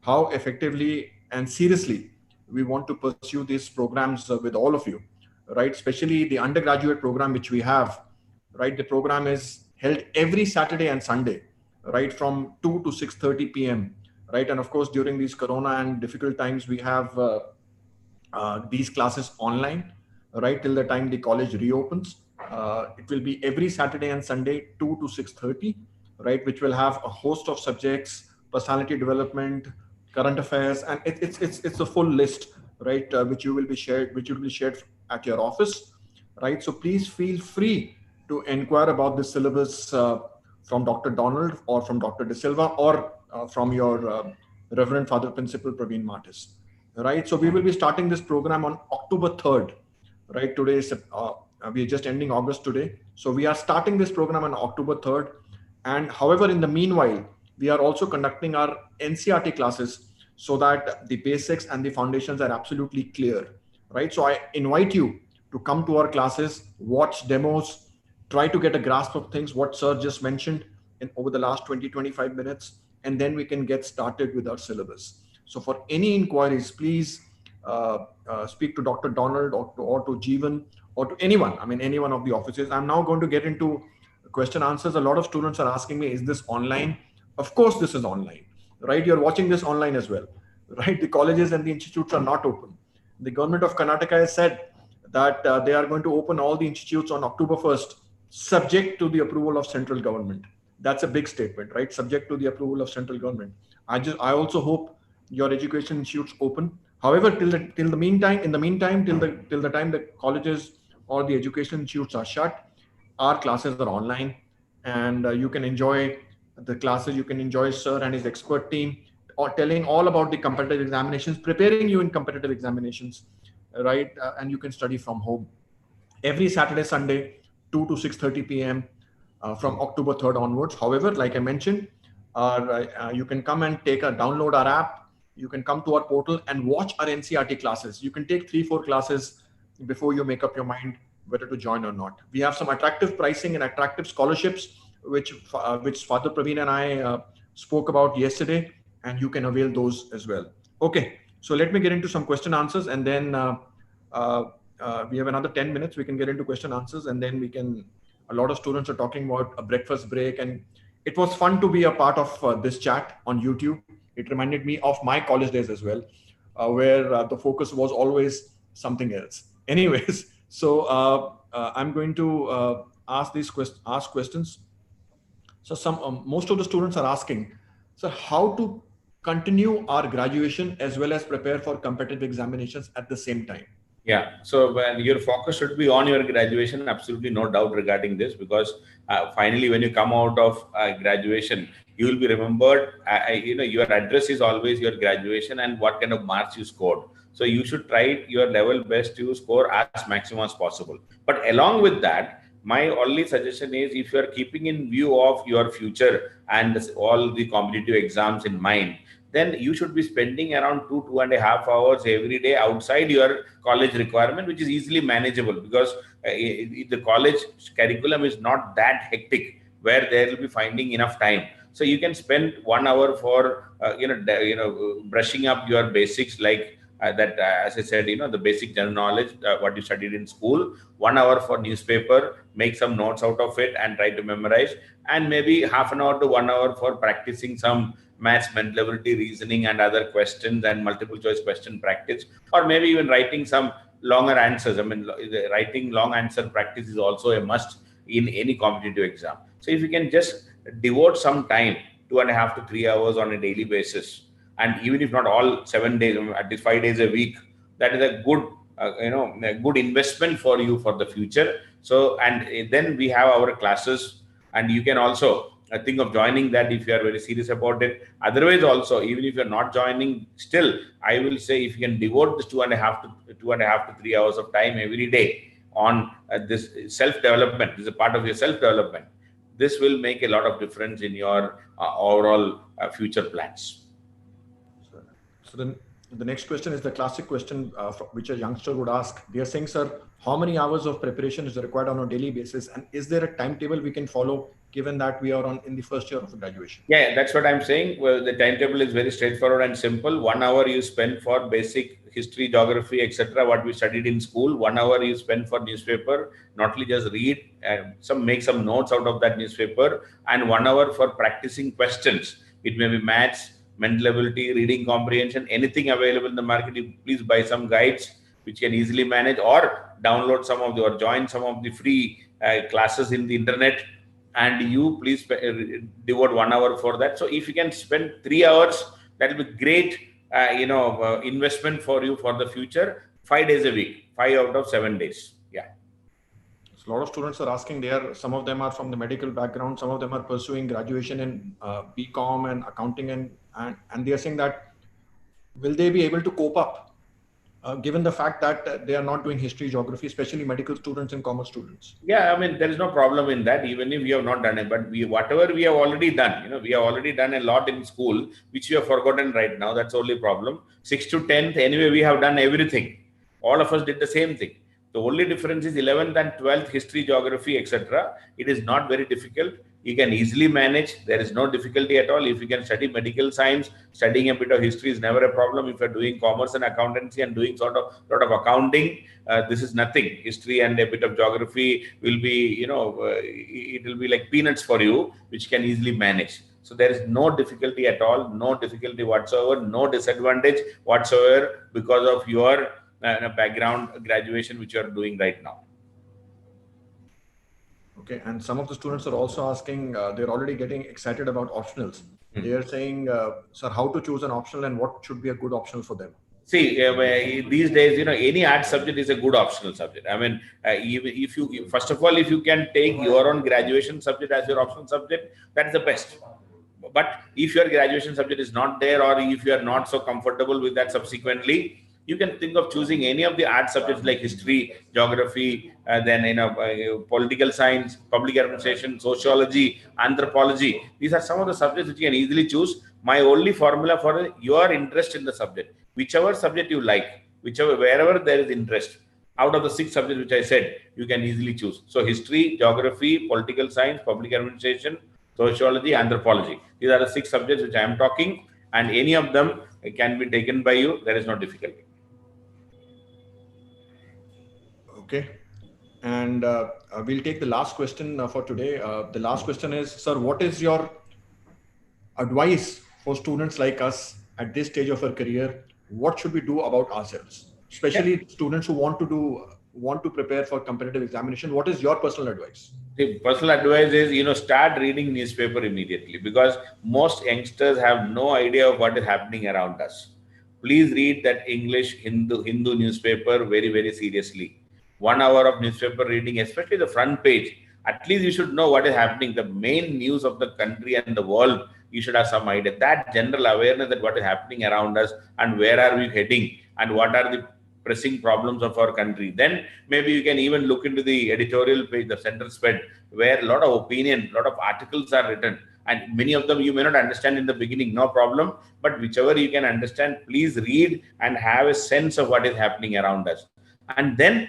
how effectively and seriously we want to pursue these programs with all of you, right? Especially the undergraduate program which we have, right? The program is held every Saturday and Sunday, right? From 2 to 6:30 p.m., right? And of course, during these Corona and difficult times, we have these classes online, right? Till the time the college reopens. It will be every Saturday and Sunday, 2 to 6:30, right? Which will have a host of subjects, personality development, current affairs, and it's a full list, right? Which will be shared at your office, right? So please feel free to inquire about the syllabus from Dr. Donald or from Dr. De Silva or from your Reverend Father Principal Praveen Martis, right? So we will be starting this program on October 3rd, right? Today is we are just ending August today, so we are starting this program on October 3rd. And however, in the meanwhile, we are also conducting our NCERT classes so that the basics and the foundations are absolutely clear, right? So I invite you to come to our classes, watch demos, try to get a grasp of things, what Sir just mentioned over the last 20-25 minutes, and then we can get started with our syllabus. So for any inquiries, please speak to Dr. Donald or to Jeevan or to anyone, I mean, any one of the offices. I'm now going to get into question answers. A lot of students are asking me, is this online? Of course, this is online, right? You're watching this online as well, right? The colleges and the institutes are not open. The government of Karnataka has said that they are going to open all the institutes on October 1st, subject to the approval of central government. That's a big statement, right? Subject to the approval of central government. I also hope your education institutes open. However, till the meantime, till the time the colleges or the education institutes are shut, our classes are online, and you can enjoy the classes. You can enjoy Sir and his expert team or telling all about the competitive examinations, preparing you in competitive examinations, right? And you can study from home every Saturday, Sunday, 2 to 6:30 p.m. From October 3rd onwards. However, like I mentioned, you can come and download our app. You can come to our portal and watch our NCERT classes. You can take 3-4 classes before you make up your mind whether to join or not. We have some attractive pricing and attractive scholarships, which Father Praveen and I spoke about yesterday, and you can avail those as well. Okay, so let me get into some question answers, and then we have another 10 minutes. We can get into question answers, and then a lot of students are talking about a breakfast break, and it was fun to be a part of this chat on YouTube. It reminded me of my college days as well, where the focus was always something else. Anyways, so I'm going to ask questions. So most of the students are asking, so how to continue our graduation as well as prepare for competitive examinations at the same time? Yeah, so when your focus should be on your graduation, absolutely no doubt regarding this, because finally, when you come out of graduation, you will be remembered. Your address is always your graduation and what kind of marks you scored. So you should try your level best to score as maximum as possible. But along with that, my only suggestion is, if you are keeping in view of your future and all the competitive exams in mind, then you should be spending around 2.5 hours every day outside your college requirement, which is easily manageable, because the college curriculum is not that hectic. where they will be finding enough time. So you can spend 1 hour for brushing up your basics, like as I said, the basic general knowledge, what you studied in school. 1 hour for newspaper, make some notes out of it and try to memorize, and maybe half an hour to 1 hour for practicing some maths, mental ability, reasoning, and other questions and multiple choice question practice, or maybe even writing some longer answers. I mean, writing long answer practice is also a must in any competitive exam. So if you can just devote some time, 2.5 to 3 hours on a daily basis, and even if not all 7 days, at least 5 days a week, that is a good a good investment for you for the future. So, and then we have our classes, and you can also think of joining that if you are very serious about it. Otherwise also, even if you're not joining, still I will say, if you can devote this 2.5 to 3 hours of time every day on this self-development, this is a part of your self-development, this will make a lot of difference in your overall future plans. So then the next question is the classic question which a youngster would ask. They are saying, sir, how many hours of preparation is required on a daily basis? And is there a timetable we can follow, given that we are in the first year of graduation? Yeah, that's what I'm saying. Well, the timetable is very straightforward and simple. 1 hour you spend for basic history, geography, etc., what we studied in school. 1 hour you spend for newspaper, not only just read, make some notes out of that newspaper, and 1 hour for practicing questions. It may be maths, mental ability, reading comprehension, anything available in the market. You please buy some guides which can easily manage, or download some of the, or join some of the free classes in the internet, and you please devote 1 hour for that. So if you can spend 3 hours, that will be great investment for you for the future. 5 days a week, 5 out of 7 days. Yeah. So a lot of students are asking there. Some of them are from the medical background. Some of them are pursuing graduation in BCom and accounting, and they are saying that will they be able to cope up given the fact that they are not doing history, geography, especially medical students and commerce students? Yeah, I mean, there is no problem in that, even if we have not done it. But whatever we have already done, we have already done a lot in school, which we have forgotten right now. That's the only problem. 6th to 10th, anyway, we have done everything. All of us did the same thing. The only difference is 11th and 12th, history, geography, etc. It is not very difficult. You can easily manage. There is no difficulty at all. If you can study medical science, studying a bit of history is never a problem. If you're doing commerce and accountancy and doing lot of accounting, this is nothing. History and a bit of geography will be, it will be like peanuts for you, which can easily manage. So there is no difficulty at all, no difficulty whatsoever, no disadvantage whatsoever because of your background graduation which you are doing right now. Okay, and some of the students are also asking, they're already getting excited about optionals. They are saying, sir, how to choose an optional and what should be a good optional for them? See, these days, any art subject is a good optional subject. I mean, if you, first of all, if you can take your own graduation subject as your optional subject, that's the best. But if your graduation subject is not there, or if you are not so comfortable with that subsequently, you can think of choosing any of the art subjects like history, geography, political science, public administration, sociology, anthropology. These are some of the subjects which you can easily choose. My only formula for your interest in the subject, whichever subject you like, wherever there is interest, out of the 6 subjects which I said, you can easily choose. So history, geography, political science, public administration, sociology, anthropology. These are the 6 subjects which I am talking, and any of them can be taken by you. There is no difficulty. Okay. And we'll take the last question for today. The last question is, sir, what is your advice for students like us at this stage of our career? What should we do about ourselves, especially students who want to prepare for competitive examination? What is your personal advice? The personal advice is, start reading newspaper immediately, because most youngsters have no idea of what is happening around us. Please read that English Hindu newspaper very, very seriously. 1 hour of newspaper reading, especially the front page. At least you should know what is happening, the main news of the country and the world. You should have some idea. That general awareness that what is happening around us and where are we heading and what are the pressing problems of our country. Then maybe you can even look into the editorial page, the center spread, where a lot of opinion, a lot of articles are written. And many of them you may not understand in the beginning, no problem. But whichever you can understand, please read and have a sense of what is happening around us. And then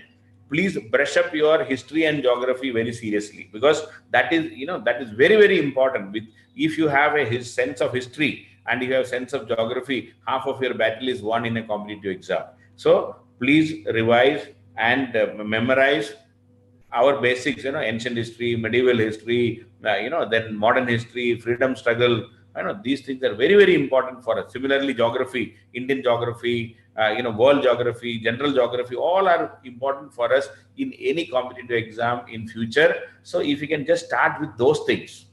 please brush up your history and geography very seriously, because that is, that is very, very important. With, if you have a sense of history and you have sense of geography, half of your battle is won in a competitive exam. So please revise and memorize our basics, ancient history, medieval history, then modern history, freedom struggle. These things are very, very important for us. Similarly, geography, Indian geography, world geography, general geography, all are important for us in any competitive exam in future. So if you can just start with those things.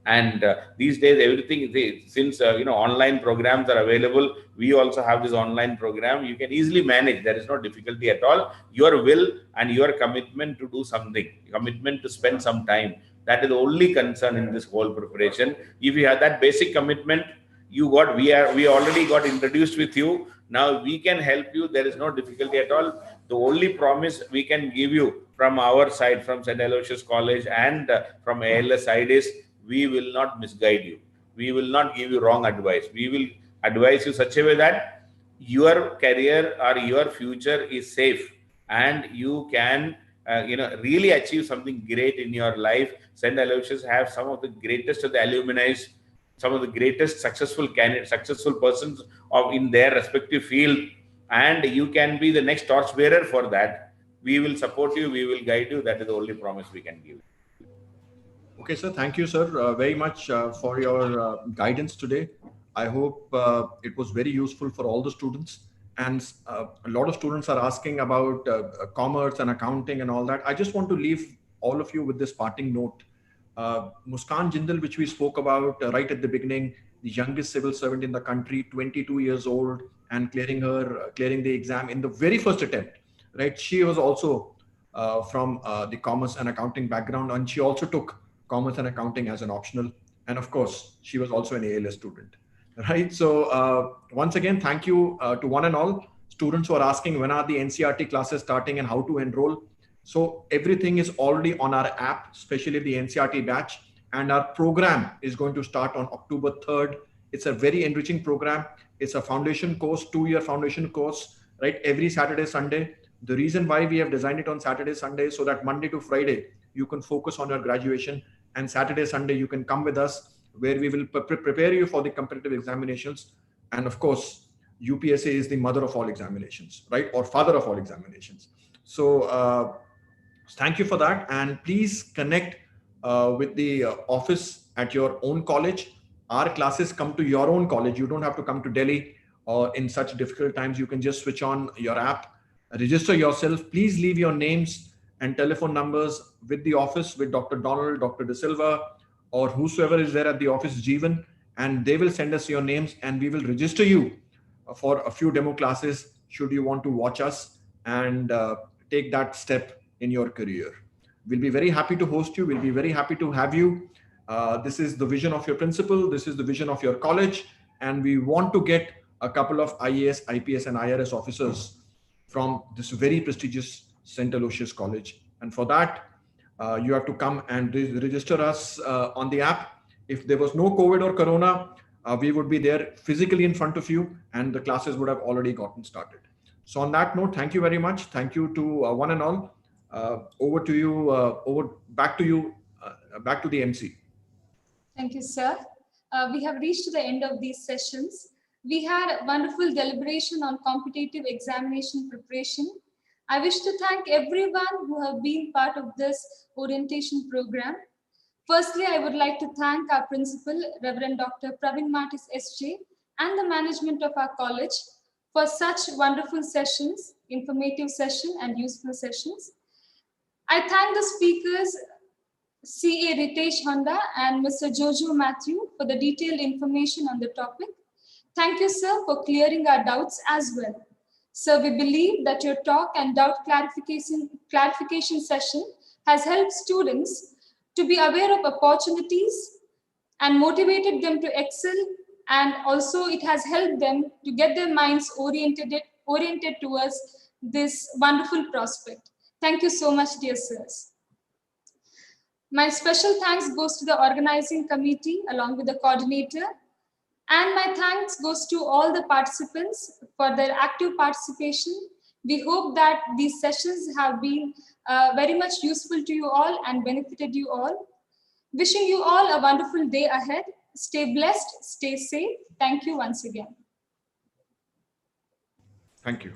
And these days, everything, since online programs are available, we also have this online program. You can easily manage. There is no difficulty at all. Your will and your commitment to do something, commitment to spend some time, that is the only concern in this whole preparation. If you have that basic commitment, we already got introduced with you. Now we can help you. There is no difficulty at all. The only promise we can give you from our side, from St. Aloysius College and from ALS side, is we will not misguide you. We will not give you wrong advice. We will advise you such a way that your career or your future is safe and you can really achieve something great in your life. St. Aloysius have some of the greatest of the alumni, some of the greatest successful candidates, successful persons in their respective field, and you can be the next torchbearer for that. We will support you, we will guide you. That is the only promise we can give. Okay, sir. Thank you, sir, very much for your guidance today. I hope it was very useful for all the students. And a lot of students are asking about commerce and accounting and all that. I just want to leave all of you with this parting note. Muskan Jindal, which we spoke about right at the beginning, the youngest civil servant in the country, 22 years old, and clearing the exam in the very first attempt. Right? She was also from the commerce and accounting background, and she also took commerce and accounting as an optional. And of course, she was also an ALS student, right? So once again, thank you to one and all students who are asking when are the NCERT classes starting and how to enroll. So everything is already on our app, especially the NCERT batch. And our program is going to start on October 3rd. It's a very enriching program. It's a foundation course, 2-year foundation course, right? Every Saturday, Sunday. The reason why we have designed it on Saturday, Sunday, so that Monday to Friday, you can focus on your graduation. And Saturday, Sunday, you can come with us where we will prepare you for the competitive examinations. And of course, UPSA is the mother of all examinations, right? Or father of all examinations. So thank you for that. And please connect with the office at your own college. Our classes come to your own college. You don't have to come to Delhi, or in such difficult times, you can just switch on your app, register yourself. Please leave your names and telephone numbers with the office, with Dr. Donald, Dr. De Silva, or whosoever is there at the office, Jeevan, and they will send us your names and we will register you for a few demo classes should you want to watch us and take that step in your career. We'll be very happy to host you. We'll be very happy to have you. This is the vision of your principal. This is the vision of your college. And we want to get a couple of IAS, IPS, and IRS officers from this very prestigious St. Aloysius College. And for that, you have to come and register us on the app. If there was no COVID or Corona, we would be there physically in front of you and the classes would have already gotten started. So on that note, thank you very much. Thank you to one and all. Over to you, back to the MC. Thank you, sir. We have reached the end of these sessions. We had a wonderful deliberation on competitive examination preparation. I wish to thank everyone who have been part of this orientation program. Firstly, I would like to thank our principal, Reverend Dr. Praveen Martis SJ, and the management of our college for such wonderful sessions, informative session and useful sessions. I thank the speakers, CA Ritesh Honda and Mr. Jojo Matthew, for the detailed information on the topic. Thank you, sir, for clearing our doubts as well. Sir, we believe that your talk and doubt clarification session has helped students to be aware of opportunities and motivated them to excel, and also it has helped them to get their minds oriented towards this wonderful prospect. Thank you so much, dear sirs. My special thanks goes to the organizing committee along with the coordinator, and my thanks goes to all the participants for their active participation We hope that these sessions have been very much useful to you all and benefited you all. Wishing you all a wonderful day ahead. Stay blessed, stay safe. Thank you once again. Thank you.